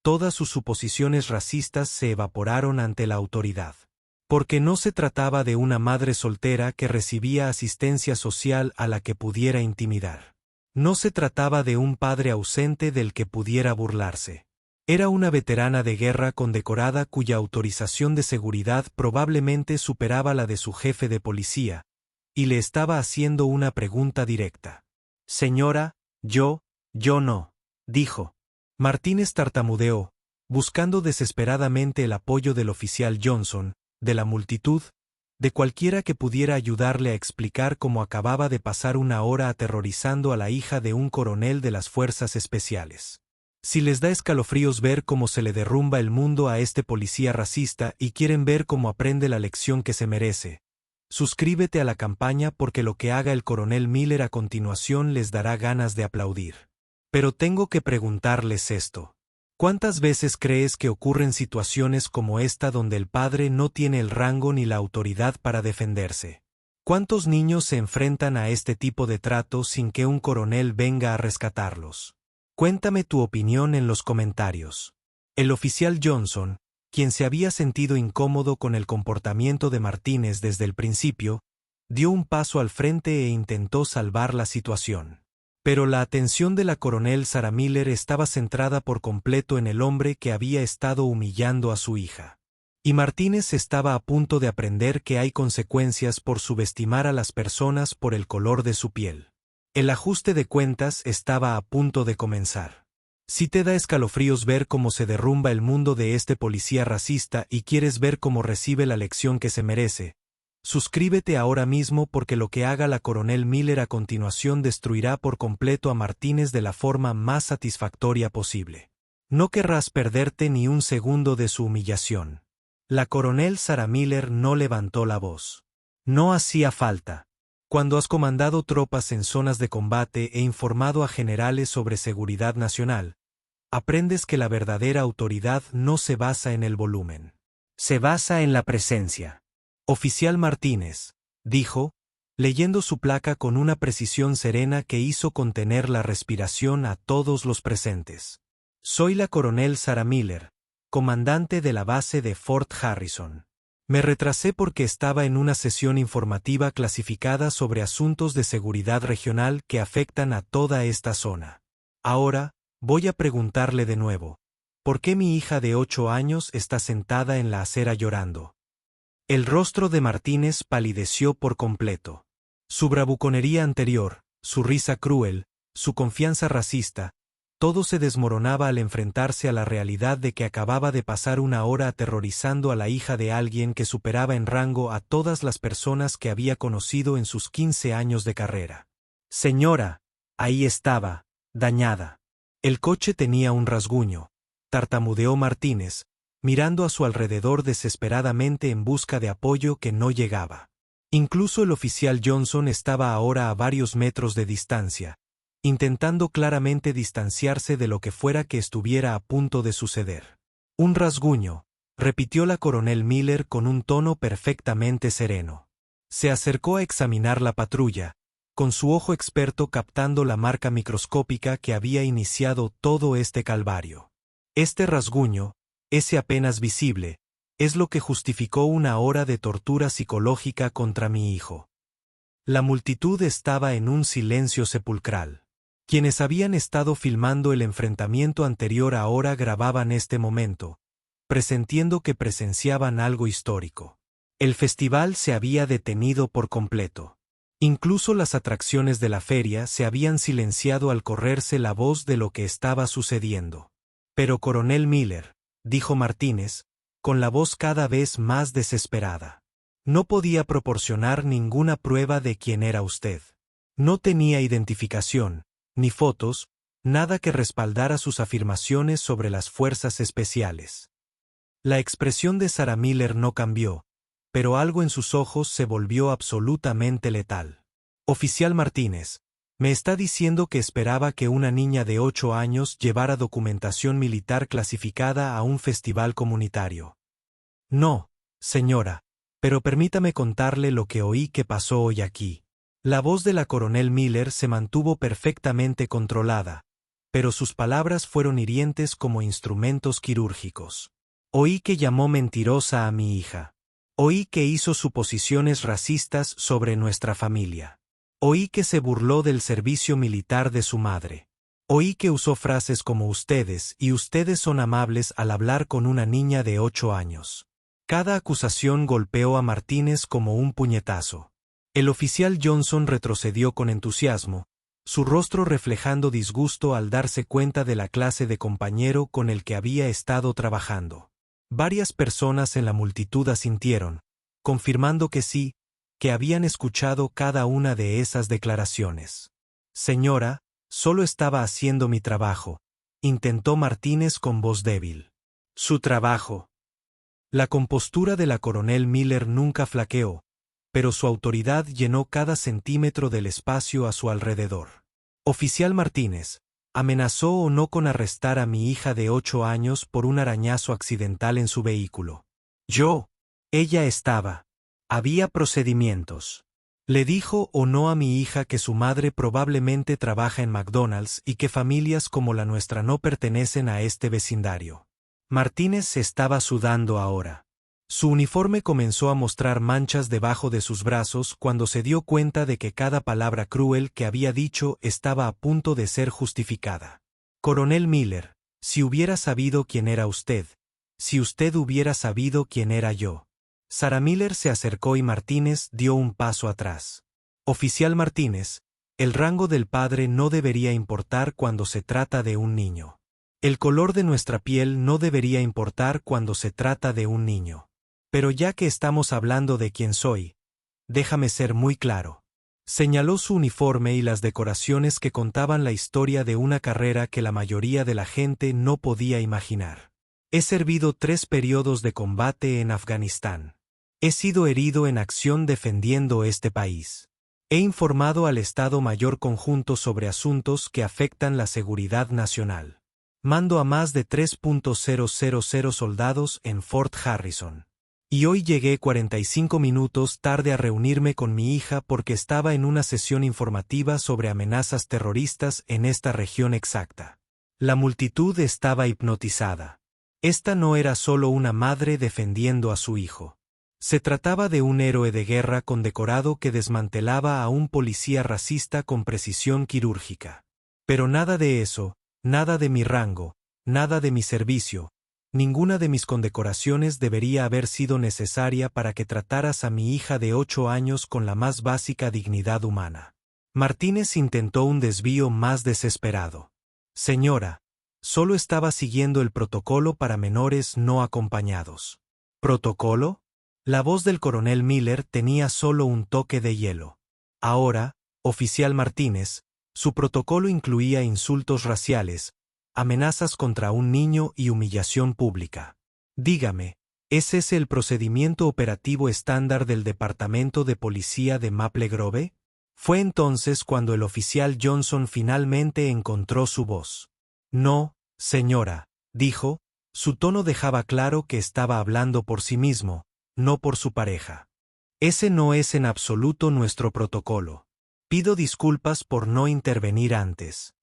todas sus suposiciones racistas se evaporaron ante la autoridad. Porque no se trataba de una madre soltera que recibía asistencia social a la que pudiera intimidar. No se trataba de un padre ausente del que pudiera burlarse. Era una veterana de guerra condecorada cuya autorización de seguridad probablemente superaba la de su jefe de policía, y le estaba haciendo una pregunta directa. «Señora, yo no», dijo. Martínez tartamudeó, buscando desesperadamente el apoyo del oficial Johnson, de la multitud, de cualquiera que pudiera ayudarle a explicar cómo acababa de pasar una hora aterrorizando a la hija de un coronel de las Fuerzas Especiales. Si les da escalofríos ver cómo se le derrumba el mundo a este policía racista y quieren ver cómo aprende la lección que se merece, suscríbete a la campaña porque lo que haga el coronel Miller a continuación les dará ganas de aplaudir. Pero tengo que preguntarles esto. ¿Cuántas veces crees que ocurren situaciones como esta donde el padre no tiene el rango ni la autoridad para defenderse? ¿Cuántos niños se enfrentan a este tipo de trato sin que un coronel venga a rescatarlos? Cuéntame tu opinión en los comentarios. El oficial Johnson, quien se había sentido incómodo con el comportamiento de Martínez desde el principio, dio un paso al frente e intentó salvar la situación. Pero la atención de la coronel Sarah Miller estaba centrada por completo en el hombre que había estado humillando a su hija. Y Martínez estaba a punto de aprender que hay consecuencias por subestimar a las personas por el color de su piel. El ajuste de cuentas estaba a punto de comenzar. Si te da escalofríos ver cómo se derrumba el mundo de este policía racista y quieres ver cómo recibe la lección que se merece, suscríbete ahora mismo porque lo que haga la coronel Miller a continuación destruirá por completo a Martínez de la forma más satisfactoria posible. No querrás perderte ni un segundo de su humillación. La coronel Sarah Miller no levantó la voz. No hacía falta. Cuando has comandado tropas en zonas de combate e informado a generales sobre seguridad nacional, aprendes que la verdadera autoridad no se basa en el volumen. Se basa en la presencia. Oficial Martínez, dijo, leyendo su placa con una precisión serena que hizo contener la respiración a todos los presentes. Soy la coronel Sarah Miller, comandante de la base de Fort Harrison. Me retrasé porque estaba en una sesión informativa clasificada sobre asuntos de seguridad regional que afectan a toda esta zona. Ahora, voy a preguntarle de nuevo, ¿por qué mi hija de 8 años está sentada en la acera llorando? El rostro de Martínez palideció por completo. Su bravuconería anterior, su risa cruel, su confianza racista, todo se desmoronaba al enfrentarse a la realidad de que acababa de pasar una hora aterrorizando a la hija de alguien que superaba en rango a todas las personas que había conocido en sus 15 años de carrera. Señora, ahí estaba, dañada. El coche tenía un rasguño, tartamudeó Martínez, mirando a su alrededor desesperadamente en busca de apoyo que no llegaba. Incluso el oficial Johnson estaba ahora a varios metros de distancia, intentando claramente distanciarse de lo que fuera que estuviera a punto de suceder. Un rasguño, repitió la coronel Miller con un tono perfectamente sereno. Se acercó a examinar la patrulla, con su ojo experto captando la marca microscópica que había iniciado todo este calvario. Este rasguño, ese apenas visible, es lo que justificó una hora de tortura psicológica contra mi hijo. La multitud estaba en un silencio sepulcral. Quienes habían estado filmando el enfrentamiento anterior ahora grababan este momento, presintiendo que presenciaban algo histórico. El festival se había detenido por completo. Incluso las atracciones de la feria se habían silenciado al correrse la voz de lo que estaba sucediendo. Pero Coronel Miller, dijo Martínez, con la voz cada vez más desesperada. No podía proporcionar ninguna prueba de quién era usted. No tenía identificación, ni fotos, nada que respaldara sus afirmaciones sobre las fuerzas especiales. La expresión de Sarah Miller no cambió, pero algo en sus ojos se volvió absolutamente letal. Oficial Martínez, me está diciendo que esperaba que una niña de 8 años llevara documentación militar clasificada a un festival comunitario. No, señora, pero permítame contarle lo que oí que pasó hoy aquí. La voz de la coronel Miller se mantuvo perfectamente controlada, pero sus palabras fueron hirientes como instrumentos quirúrgicos. Oí que llamó mentirosa a mi hija. Oí que hizo suposiciones racistas sobre nuestra familia. Oí que se burló del servicio militar de su madre. Oí que usó frases como ustedes y ustedes son amables al hablar con una niña de 8 años. Cada acusación golpeó a Martínez como un puñetazo. El oficial Johnson retrocedió con entusiasmo, su rostro reflejando disgusto al darse cuenta de la clase de compañero con el que había estado trabajando. Varias personas en la multitud asintieron, confirmando que sí, que habían escuchado cada una de esas declaraciones. Señora, solo estaba haciendo mi trabajo, intentó Martínez con voz débil. Su trabajo. La compostura de la coronel Miller nunca flaqueó, pero su autoridad llenó cada centímetro del espacio a su alrededor. Oficial Martínez, amenazó o no con arrestar a mi hija de 8 años por un arañazo accidental en su vehículo. Ella estaba. Había procedimientos. Le dijo o no a mi hija que su madre probablemente trabaja en McDonald's y que familias como la nuestra no pertenecen a este vecindario. Martínez se estaba sudando ahora. Su uniforme comenzó a mostrar manchas debajo de sus brazos cuando se dio cuenta de que cada palabra cruel que había dicho estaba a punto de ser justificada. Coronel Miller, si hubiera sabido quién era usted, si usted hubiera sabido quién era yo. Sarah Miller se acercó y Martínez dio un paso atrás. Oficial Martínez, el rango del padre no debería importar cuando se trata de un niño. El color de nuestra piel no debería importar cuando se trata de un niño. Pero ya que estamos hablando de quién soy, déjame ser muy claro. Señaló su uniforme y las decoraciones que contaban la historia de una carrera que la mayoría de la gente no podía imaginar. He servido 3 periodos de combate en Afganistán. He sido herido en acción defendiendo este país. He informado al Estado Mayor Conjunto sobre asuntos que afectan la seguridad nacional. Mando a más de 3.000 soldados en Fort Harrison. Y hoy llegué 45 minutos tarde a reunirme con mi hija porque estaba en una sesión informativa sobre amenazas terroristas en esta región exacta. La multitud estaba hipnotizada. Esta no era solo una madre defendiendo a su hijo. Se trataba de un héroe de guerra condecorado que desmantelaba a un policía racista con precisión quirúrgica. Pero nada de eso, nada de mi rango, nada de mi servicio, ninguna de mis condecoraciones debería haber sido necesaria para que trataras a mi hija de 8 años con la más básica dignidad humana. Martínez intentó un desvío más desesperado. Señora, solo estaba siguiendo el protocolo para menores no acompañados. ¿Protocolo? La voz del coronel Miller tenía solo un toque de hielo. Ahora, oficial Martínez, su protocolo incluía insultos raciales, amenazas contra un niño y humillación pública. Dígame, ¿es ese el procedimiento operativo estándar del Departamento de Policía de Maple Grove? Fue entonces cuando el oficial Johnson finalmente encontró su voz. No, señora, dijo, su tono dejaba claro que estaba hablando por sí mismo, no por su pareja. Ese no es en absoluto nuestro protocolo. Pido disculpas por no intervenir antes.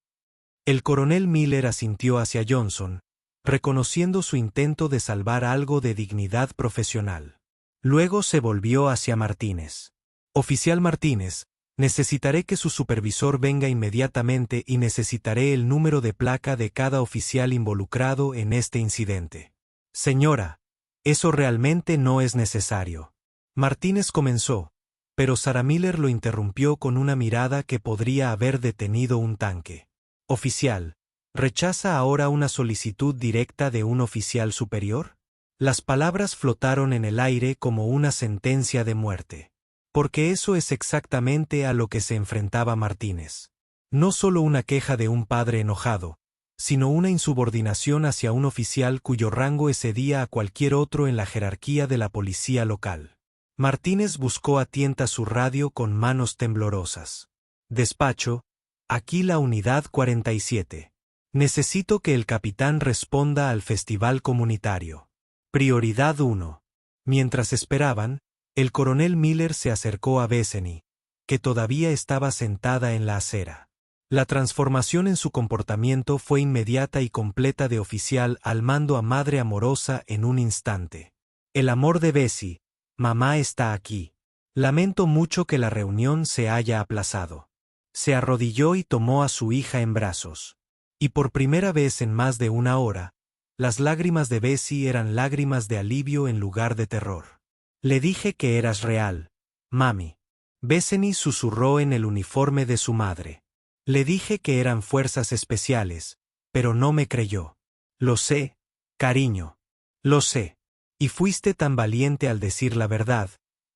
El coronel Miller asintió hacia Johnson, reconociendo su intento de salvar algo de dignidad profesional. Luego se volvió hacia Martínez. Oficial Martínez, necesitaré que su supervisor venga inmediatamente y necesitaré el número de placa de cada oficial involucrado en este incidente. Señora, eso realmente no es necesario. Martínez comenzó, pero Sarah Miller lo interrumpió con una mirada que podría haber detenido un tanque. Oficial, ¿rechaza ahora una solicitud directa de un oficial superior? Las palabras flotaron en el aire como una sentencia de muerte. Porque eso es exactamente a lo que se enfrentaba Martínez. No solo una queja de un padre enojado, sino una insubordinación hacia un oficial cuyo rango excedía a cualquier otro en la jerarquía de la policía local. Martínez buscó a tienta su radio con manos temblorosas. Despacho, aquí la unidad 47. Necesito que el capitán responda al festival comunitario. Prioridad 1. Mientras esperaban, el coronel Miller se acercó a Bethany, que todavía estaba sentada en la acera. La transformación en su comportamiento fue inmediata y completa de oficial al mando a madre amorosa en un instante. El amor de Bessie, mamá está aquí. Lamento mucho que la reunión se haya aplazado. Se arrodilló y tomó a su hija en brazos. Y por primera vez en más de una hora, las lágrimas de Bessie eran lágrimas de alivio en lugar de terror. Le dije que eras real, mami. Bethany susurró en el uniforme de su madre. Le dije que eran fuerzas especiales, pero no me creyó. Lo sé, cariño. Lo sé. Y fuiste tan valiente al decir la verdad,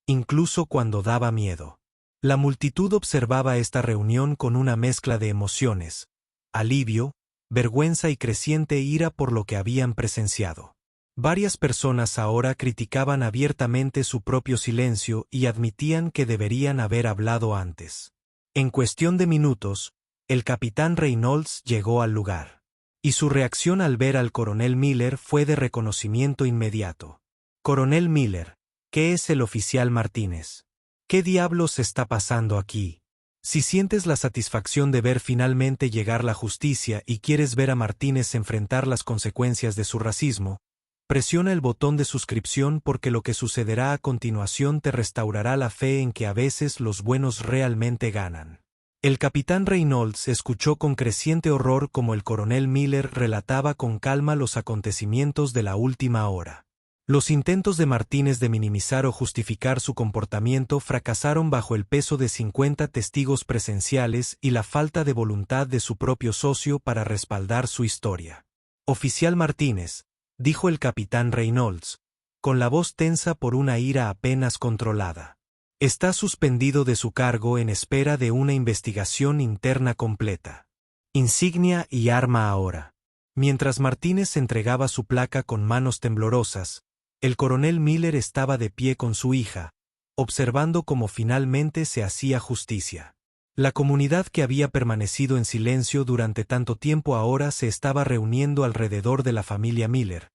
incluso cuando daba miedo. La multitud observaba esta reunión con una mezcla de emociones, alivio, vergüenza y creciente ira por lo que habían presenciado. Varias personas ahora criticaban abiertamente su propio silencio y admitían que deberían haber hablado antes. En cuestión de minutos, el capitán Reynolds llegó al lugar. Y su reacción al ver al coronel Miller fue de reconocimiento inmediato. Coronel Miller, ¿qué es el oficial Martínez? ¿Qué diablos está pasando aquí? Si sientes la satisfacción de ver finalmente llegar la justicia y quieres ver a Martínez enfrentar las consecuencias de su racismo, presiona el botón de suscripción porque lo que sucederá a continuación te restaurará la fe en que a veces los buenos realmente ganan. El capitán Reynolds escuchó con creciente horror como el coronel Miller relataba con calma los acontecimientos de la última hora. Los intentos de Martínez de minimizar o justificar su comportamiento fracasaron bajo el peso de 50 testigos presenciales y la falta de voluntad de su propio socio para respaldar su historia. Oficial Martínez, dijo el capitán Reynolds, con la voz tensa por una ira apenas controlada. Está suspendido de su cargo en espera de una investigación interna completa. Insignia y arma ahora. Mientras Martínez entregaba su placa con manos temblorosas, el coronel Miller estaba de pie con su hija, observando cómo finalmente se hacía justicia. La comunidad que había permanecido en silencio durante tanto tiempo ahora se estaba reuniendo alrededor de la familia Miller,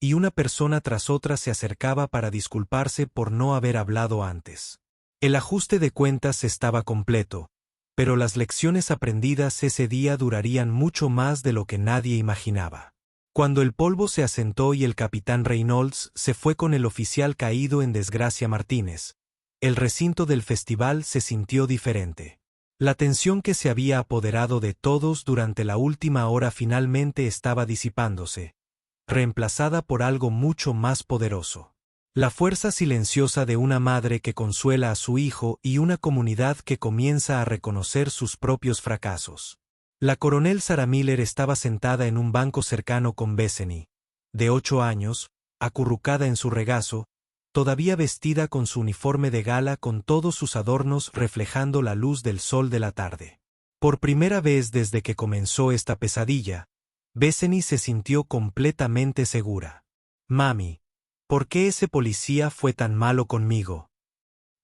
y una persona tras otra se acercaba para disculparse por no haber hablado antes. El ajuste de cuentas estaba completo, pero las lecciones aprendidas ese día durarían mucho más de lo que nadie imaginaba. Cuando el polvo se asentó y el capitán Reynolds se fue con el oficial caído en desgracia Martínez, el recinto del festival se sintió diferente. La tensión que se había apoderado de todos durante la última hora finalmente estaba disipándose, reemplazada por algo mucho más poderoso. La fuerza silenciosa de una madre que consuela a su hijo y una comunidad que comienza a reconocer sus propios fracasos. La coronel Sarah Miller estaba sentada en un banco cercano con Bethany, de 8 años, acurrucada en su regazo, todavía vestida con su uniforme de gala con todos sus adornos reflejando la luz del sol de la tarde. Por primera vez desde que comenzó esta pesadilla, Bethany se sintió completamente segura. «Mami, ¿por qué ese policía fue tan malo conmigo?»,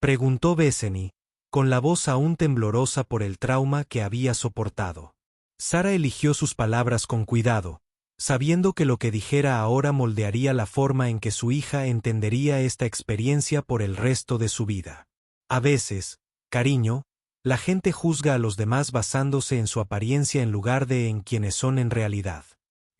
preguntó Bethany, con la voz aún temblorosa por el trauma que había soportado. Sarah eligió sus palabras con cuidado, sabiendo que lo que dijera ahora moldearía la forma en que su hija entendería esta experiencia por el resto de su vida. A veces, cariño, La gente juzga a los demás basándose en su apariencia en lugar de en quienes son en realidad.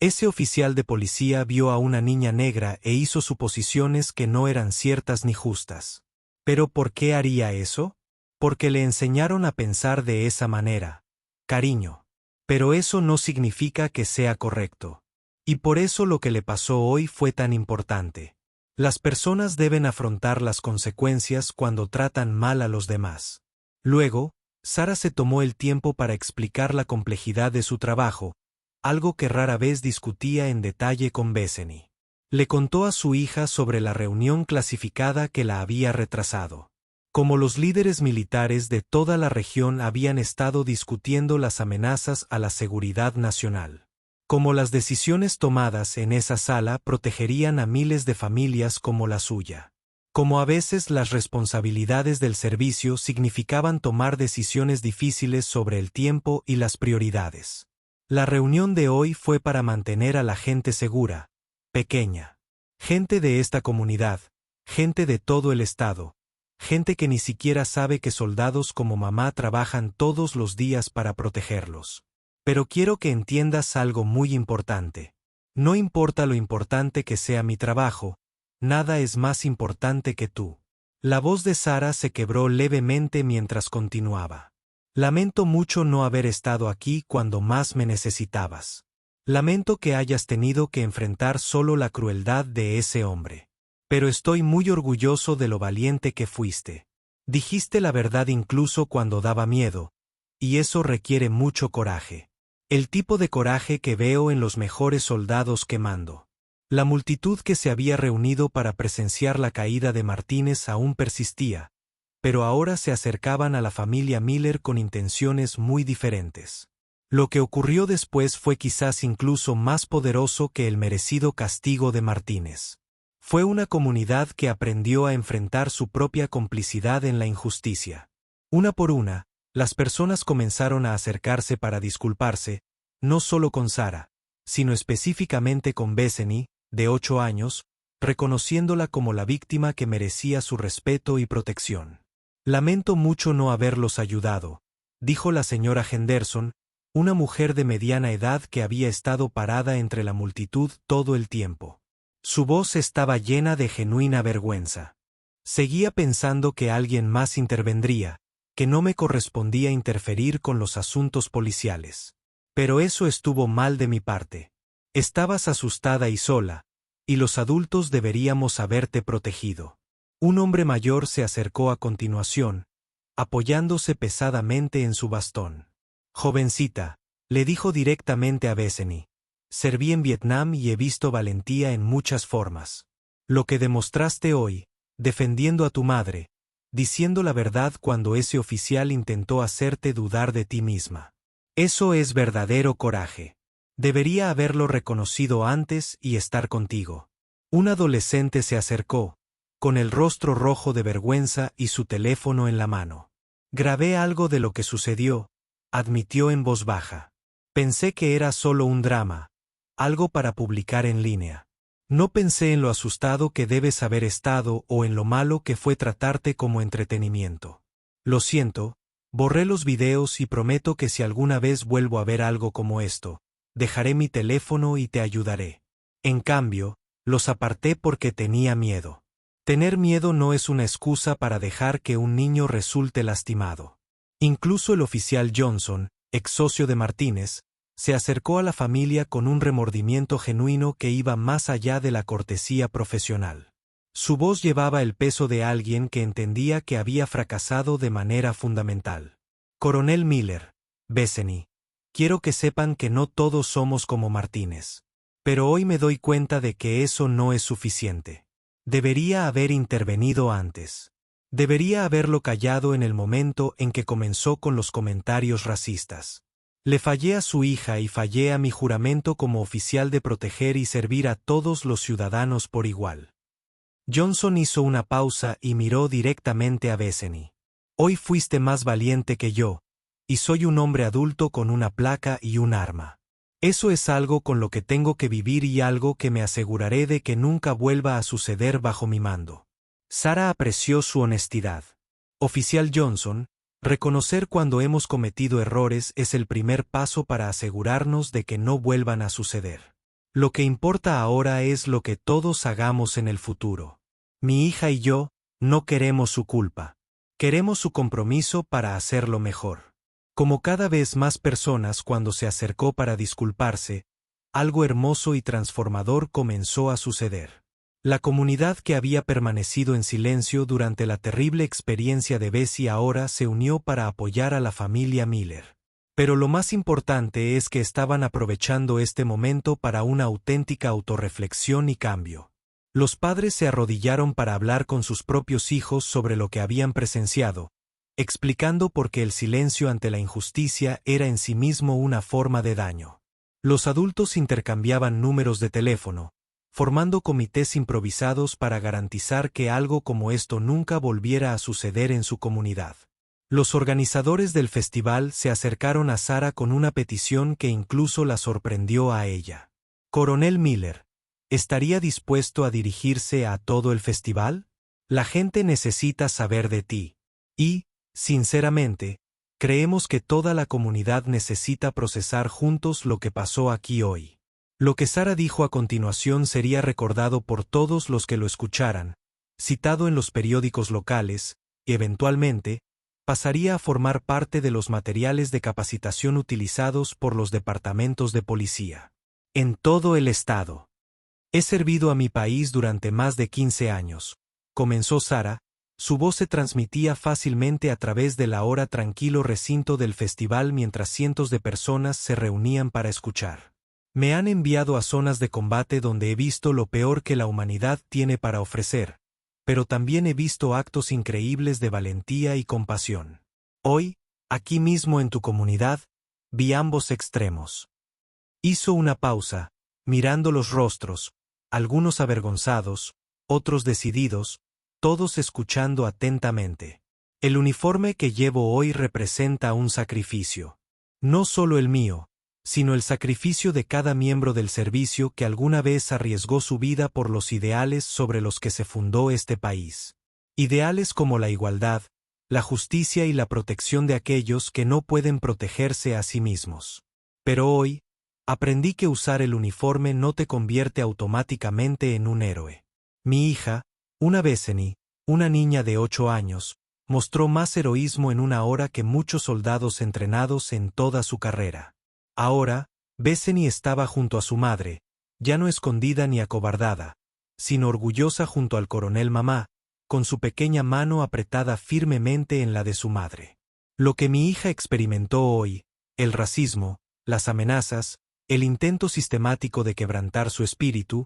Ese oficial de policía vio a una niña negra e hizo suposiciones que no eran ciertas ni justas. ¿Pero por qué haría eso? Porque le enseñaron a pensar de esa manera. Cariño. Pero eso no significa que sea correcto. Y por eso lo que le pasó hoy fue tan importante. Las personas deben afrontar las consecuencias cuando tratan mal a los demás. Luego, Sara se tomó el tiempo para explicar la complejidad de su trabajo, algo que rara vez discutía en detalle con Bethany. Le contó a su hija sobre la reunión clasificada que la había retrasado. Como los líderes militares de toda la región habían estado discutiendo las amenazas a la seguridad nacional. Como las decisiones tomadas en esa sala protegerían a miles de familias como la suya. Como a veces las responsabilidades del servicio significaban tomar decisiones difíciles sobre el tiempo y las prioridades. La reunión de hoy fue para mantener a la gente segura, pequeña. Gente de esta comunidad, gente de todo el estado, gente que ni siquiera sabe que soldados como mamá trabajan todos los días para protegerlos. Pero quiero que entiendas algo muy importante. No importa lo importante que sea mi trabajo, nada es más importante que tú. La voz de Sara se quebró levemente mientras continuaba. Lamento mucho no haber estado aquí cuando más me necesitabas. Lamento que hayas tenido que enfrentar solo la crueldad de ese hombre. Pero estoy muy orgulloso de lo valiente que fuiste. Dijiste la verdad incluso cuando daba miedo, y eso requiere mucho coraje. El tipo de coraje que veo en los mejores soldados que mando. La multitud que se había reunido para presenciar la caída de Martínez aún persistía, pero ahora se acercaban a la familia Miller con intenciones muy diferentes. Lo que ocurrió después fue quizás incluso más poderoso que el merecido castigo de Martínez. Fue una comunidad que aprendió a enfrentar su propia complicidad en la injusticia. Una por una, las personas comenzaron a acercarse para disculparse, no solo con Sara, sino específicamente con Bethany, de 8 años, reconociéndola como la víctima que merecía su respeto y protección. Lamento mucho no haberlos ayudado, dijo la señora Henderson, una mujer de mediana edad que había estado parada entre la multitud todo el tiempo. Su voz estaba llena de genuina vergüenza. Seguía pensando que alguien más intervendría, que no me correspondía interferir con los asuntos policiales. Pero eso estuvo mal de mi parte. Estabas asustada y sola, y los adultos deberíamos haberte protegido. Un hombre mayor se acercó a continuación, apoyándose pesadamente en su bastón. Jovencita, le dijo directamente a Bethany. Serví en Vietnam y he visto valentía en muchas formas. Lo que demostraste hoy, defendiendo a tu madre, diciendo la verdad cuando ese oficial intentó hacerte dudar de ti misma. Eso es verdadero coraje. Debería haberlo reconocido antes y estar contigo. Un adolescente se acercó, con el rostro rojo de vergüenza y su teléfono en la mano. Grabé algo de lo que sucedió, admitió en voz baja. Pensé que era solo un drama, algo para publicar en línea. No pensé en lo asustado que debes haber estado o en lo malo que fue tratarte como entretenimiento. Lo siento, borré los videos y prometo que si alguna vez vuelvo a ver algo como esto, dejaré mi teléfono y te ayudaré. En cambio, los aparté porque tenía miedo. Tener miedo no es una excusa para dejar que un niño resulte lastimado. Incluso el oficial Johnson, ex socio de Martínez, se acercó a la familia con un remordimiento genuino que iba más allá de la cortesía profesional. Su voz llevaba el peso de alguien que entendía que había fracasado de manera fundamental. Coronel Miller, Bethany, quiero que sepan que no todos somos como Martínez. Pero hoy me doy cuenta de que eso no es suficiente. Debería haber intervenido antes. Debería haberlo callado en el momento en que comenzó con los comentarios racistas. Le fallé a su hija y fallé a mi juramento como oficial de proteger y servir a todos los ciudadanos por igual. Johnson hizo una pausa y miró directamente a Bethany. Hoy fuiste más valiente que yo, y soy un hombre adulto con una placa y un arma. Eso es algo con lo que tengo que vivir y algo que me aseguraré de que nunca vuelva a suceder bajo mi mando. Sara apreció su honestidad. Oficial Johnson, Reconocer cuando hemos cometido errores es el primer paso para asegurarnos de que no vuelvan a suceder. Lo que importa ahora es lo que todos hagamos en el futuro. Mi hija y yo no queremos su culpa. Queremos su compromiso para hacerlo mejor. Como cada vez más personas cuando se acercó para disculparse, algo hermoso y transformador comenzó a suceder. La comunidad que había permanecido en silencio durante la terrible experiencia de Bessie ahora se unió para apoyar a la familia Miller. Pero lo más importante es que estaban aprovechando este momento para una auténtica autorreflexión y cambio. Los padres se arrodillaron para hablar con sus propios hijos sobre lo que habían presenciado, explicando por qué el silencio ante la injusticia era en sí mismo una forma de daño. Los adultos intercambiaban números de teléfono, formando comités improvisados para garantizar que algo como esto nunca volviera a suceder en su comunidad. Los organizadores del festival se acercaron a Sarah con una petición que incluso la sorprendió a ella. Coronel Miller, ¿estaría dispuesto a dirigirse a todo el festival? La gente necesita saber de ti. Y, sinceramente, creemos que toda la comunidad necesita procesar juntos lo que pasó aquí hoy. Lo que Sarah dijo a continuación sería recordado por todos los que lo escucharan, citado en los periódicos locales, y eventualmente, pasaría a formar parte de los materiales de capacitación utilizados por los departamentos de policía. En todo el estado. He servido a mi país durante más de 15 años, comenzó Sarah, su voz se transmitía fácilmente a través del ahora tranquilo recinto del festival mientras cientos de personas se reunían para escuchar. Me han enviado a zonas de combate donde he visto lo peor que la humanidad tiene para ofrecer, pero también he visto actos increíbles de valentía y compasión. Hoy, aquí mismo en tu comunidad, vi ambos extremos. Hizo una pausa, mirando los rostros, algunos avergonzados, otros decididos, todos escuchando atentamente. El uniforme que llevo hoy representa un sacrificio. No solo el mío, sino el sacrificio de cada miembro del servicio que alguna vez arriesgó su vida por los ideales sobre los que se fundó este país. Ideales como la igualdad, la justicia y la protección de aquellos que no pueden protegerse a sí mismos. Pero hoy, aprendí que usar el uniforme no te convierte automáticamente en un héroe. Mi hija, una Bethany, una niña de 8 años, mostró más heroísmo en una hora que muchos soldados entrenados en toda su carrera. Ahora, Bethany estaba junto a su madre, ya no escondida ni acobardada, sino orgullosa junto al coronel mamá, con su pequeña mano apretada firmemente en la de su madre. Lo que mi hija experimentó hoy, el racismo, las amenazas, el intento sistemático de quebrantar su espíritu,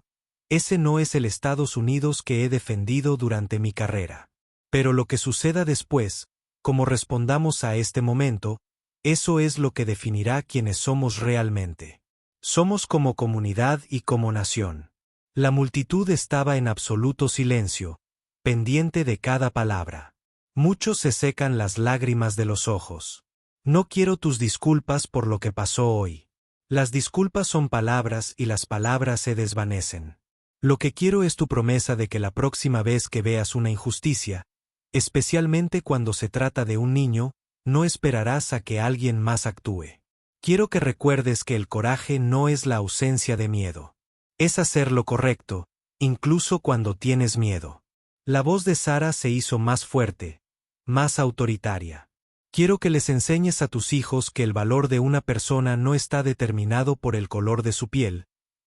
ese no es el Estados Unidos que he defendido durante mi carrera. Pero lo que suceda después, como respondamos a este momento, eso es lo que definirá quiénes somos realmente. Somos como comunidad y como nación. La multitud estaba en absoluto silencio, pendiente de cada palabra. Muchos se secan las lágrimas de los ojos. No quiero tus disculpas por lo que pasó hoy. Las disculpas son palabras y las palabras se desvanecen. Lo que quiero es tu promesa de que la próxima vez que veas una injusticia, especialmente cuando se trata de un niño, no esperarás a que alguien más actúe. Quiero que recuerdes que el coraje no es la ausencia de miedo. Es hacer lo correcto, incluso cuando tienes miedo. La voz de Sarah se hizo más fuerte, más autoritaria. Quiero que les enseñes a tus hijos que el valor de una persona no está determinado por el color de su piel,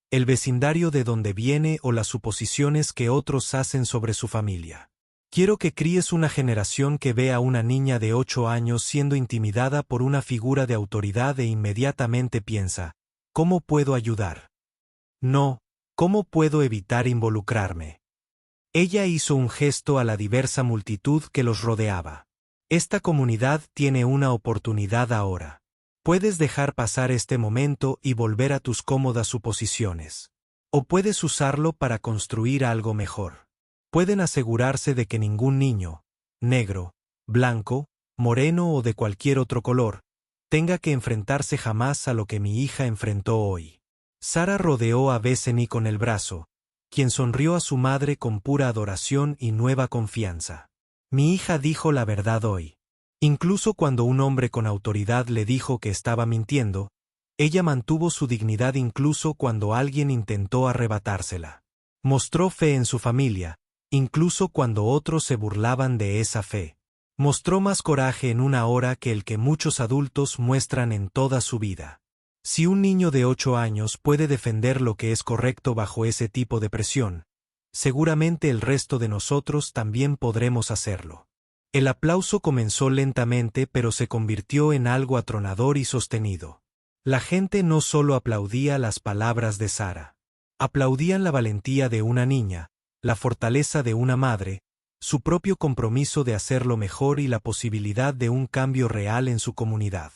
el vecindario de donde viene o las suposiciones que otros hacen sobre su familia. Quiero que críes una generación que vea a una niña de 8 años siendo intimidada por una figura de autoridad e inmediatamente piensa, ¿cómo puedo ayudar? No, ¿cómo puedo evitar involucrarme? Ella hizo un gesto a la diversa multitud que los rodeaba. Esta comunidad tiene una oportunidad ahora. Puedes dejar pasar este momento y volver a tus cómodas suposiciones. O puedes usarlo para construir algo mejor. Pueden asegurarse de que ningún niño, negro, blanco, moreno o de cualquier otro color, tenga que enfrentarse jamás a lo que mi hija enfrentó hoy. Sarah rodeó a Bethany con el brazo, quien sonrió a su madre con pura adoración y nueva confianza. Mi hija dijo la verdad hoy. Incluso cuando un hombre con autoridad le dijo que estaba mintiendo, ella mantuvo su dignidad incluso cuando alguien intentó arrebatársela. Mostró fe en su familia, incluso cuando otros se burlaban de esa fe. Mostró más coraje en una hora que el que muchos adultos muestran en toda su vida. Si un niño de 8 años puede defender lo que es correcto bajo ese tipo de presión, seguramente el resto de nosotros también podremos hacerlo. El aplauso comenzó lentamente pero se convirtió en algo atronador y sostenido. La gente no solo aplaudía las palabras de Sara. Aplaudían la valentía de una niña, la fortaleza de una madre, su propio compromiso de hacerlo mejor y la posibilidad de un cambio real en su comunidad.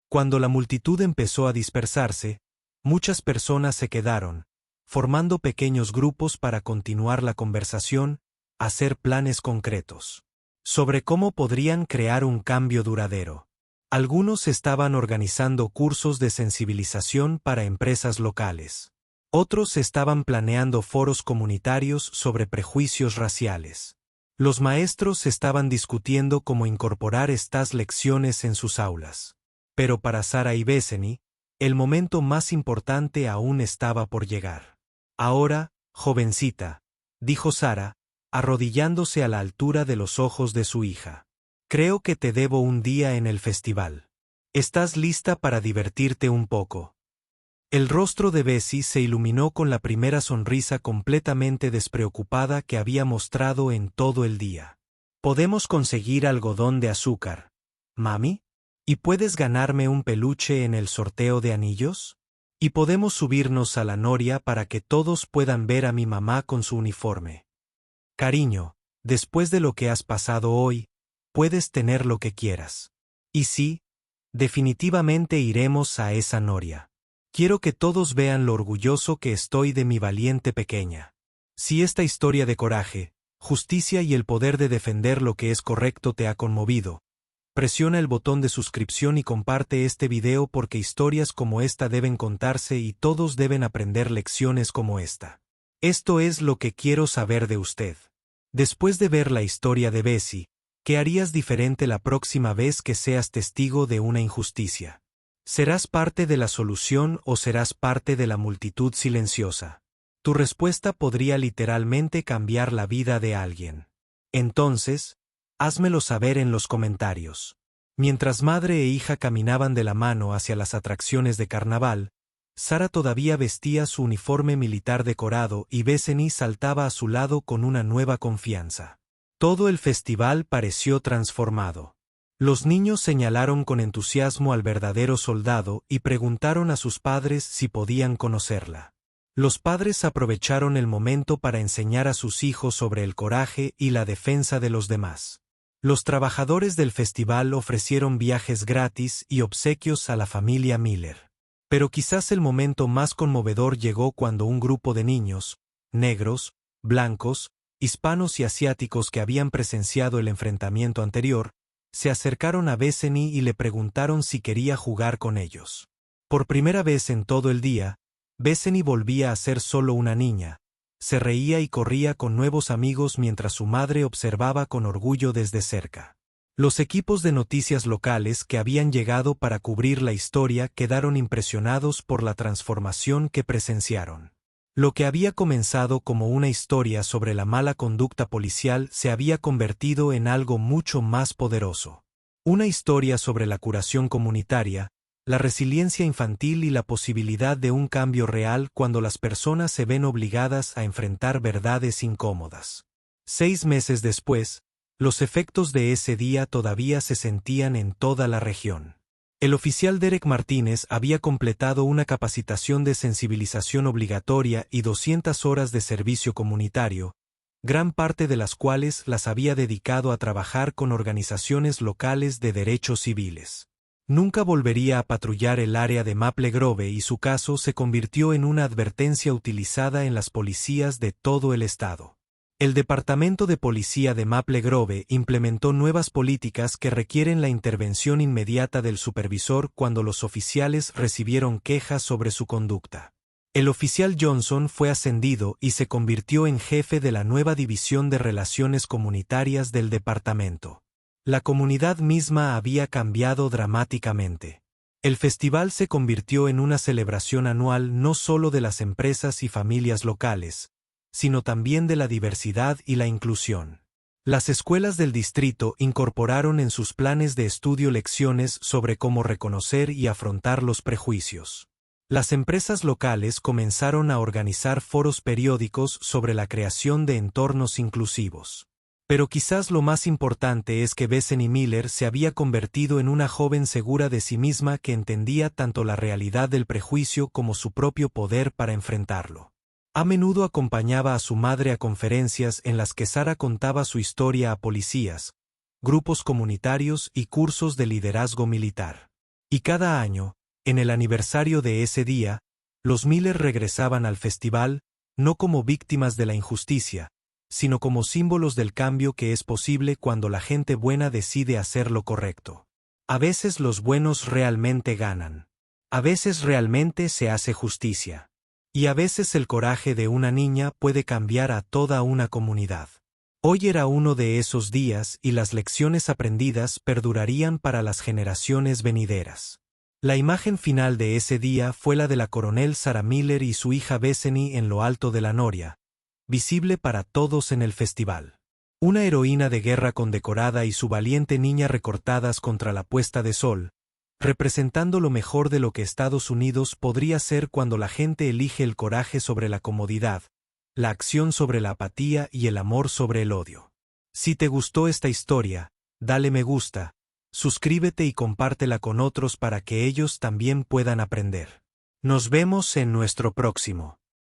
Cuando la multitud empezó a dispersarse, muchas personas se quedaron, formando pequeños grupos para continuar la conversación, hacer planes concretos sobre cómo podrían crear un cambio duradero. Algunos estaban organizando cursos de sensibilización para empresas locales. Otros estaban planeando foros comunitarios sobre prejuicios raciales. Los maestros estaban discutiendo cómo incorporar estas lecciones en sus aulas. Pero para Sara y Bethany, el momento más importante aún estaba por llegar. Ahora, jovencita, dijo Sara, arrodillándose a la altura de los ojos de su hija. Creo que te debo un día en el festival. ¿Estás lista para divertirte un poco? El rostro de Bessie se iluminó con la primera sonrisa completamente despreocupada que había mostrado en todo el día. ¿Podemos conseguir algodón de azúcar, mami? ¿Y puedes ganarme un peluche en el sorteo de anillos? ¿Y podemos subirnos a la noria para que todos puedan ver a mi mamá con su uniforme? Cariño, después de lo que has pasado hoy, puedes tener lo que quieras. Y sí, definitivamente iremos a esa noria. Quiero que todos vean lo orgulloso que estoy de mi valiente pequeña. Si esta historia de coraje, justicia y el poder de defender lo que es correcto te ha conmovido, presiona el botón de suscripción y comparte este video porque historias como esta deben contarse y todos deben aprender lecciones como esta. Esto es lo que quiero saber de usted. Después de ver la historia de Bessie, ¿qué harías diferente la próxima vez que seas testigo de una injusticia? ¿Serás parte de la solución o serás parte de la multitud silenciosa? Tu respuesta podría literalmente cambiar la vida de alguien. Entonces, házmelo saber en los comentarios. Mientras madre e hija caminaban de la mano hacia las atracciones de carnaval, Sara todavía vestía su uniforme militar decorado y Bethany saltaba a su lado con una nueva confianza. Todo el festival pareció transformado. Los niños señalaron con entusiasmo al verdadero soldado y preguntaron a sus padres si podían conocerla. Los padres aprovecharon el momento para enseñar a sus hijos sobre el coraje y la defensa de los demás. Los trabajadores del festival ofrecieron viajes gratis y obsequios a la familia Miller. Pero quizás el momento más conmovedor llegó cuando un grupo de niños, negros, blancos, hispanos y asiáticos que habían presenciado el enfrentamiento anterior, se acercaron a Bethany y le preguntaron si quería jugar con ellos. Por primera vez en todo el día, Bethany volvía a ser solo una niña. Se reía y corría con nuevos amigos mientras su madre observaba con orgullo desde cerca. Los equipos de noticias locales que habían llegado para cubrir la historia quedaron impresionados por la transformación que presenciaron. Lo que había comenzado como una historia sobre la mala conducta policial se había convertido en algo mucho más poderoso. Una historia sobre la curación comunitaria, la resiliencia infantil y la posibilidad de un cambio real cuando las personas se ven obligadas a enfrentar verdades incómodas. 6 meses después, los efectos de ese día todavía se sentían en toda la región. El oficial Derek Martínez había completado una capacitación de sensibilización obligatoria y 200 horas de servicio comunitario, gran parte de las cuales las había dedicado a trabajar con organizaciones locales de derechos civiles. Nunca volvería a patrullar el área de Maple Grove y su caso se convirtió en una advertencia utilizada en las policías de todo el estado. El Departamento de Policía de Maple Grove implementó nuevas políticas que requieren la intervención inmediata del supervisor cuando los oficiales recibieron quejas sobre su conducta. El oficial Johnson fue ascendido y se convirtió en jefe de la nueva división de relaciones comunitarias del departamento. La comunidad misma había cambiado dramáticamente. El festival se convirtió en una celebración anual no solo de las empresas y familias locales, sino también de la diversidad y la inclusión. Las escuelas del distrito incorporaron en sus planes de estudio lecciones sobre cómo reconocer y afrontar los prejuicios. Las empresas locales comenzaron a organizar foros periódicos sobre la creación de entornos inclusivos. Pero quizás lo más importante es que Bethany Miller se había convertido en una joven segura de sí misma que entendía tanto la realidad del prejuicio como su propio poder para enfrentarlo. A menudo acompañaba a su madre a conferencias en las que Sarah contaba su historia a policías, grupos comunitarios y cursos de liderazgo militar. Y cada año, en el aniversario de ese día, los Miller regresaban al festival, no como víctimas de la injusticia, sino como símbolos del cambio que es posible cuando la gente buena decide hacer lo correcto. A veces los buenos realmente ganan. A veces realmente se hace justicia. Y a veces el coraje de una niña puede cambiar a toda una comunidad. Hoy era uno de esos días y las lecciones aprendidas perdurarían para las generaciones venideras. La imagen final de ese día fue la de la coronel Sarah Miller y su hija Bethany en lo alto de la noria, visible para todos en el festival. Una heroína de guerra condecorada y su valiente niña recortadas contra la puesta de sol, representando lo mejor de lo que Estados Unidos podría ser cuando la gente elige el coraje sobre la comodidad, la acción sobre la apatía y el amor sobre el odio. Si te gustó esta historia, dale me gusta, suscríbete y compártela con otros para que ellos también puedan aprender. Nos vemos en nuestro próximo.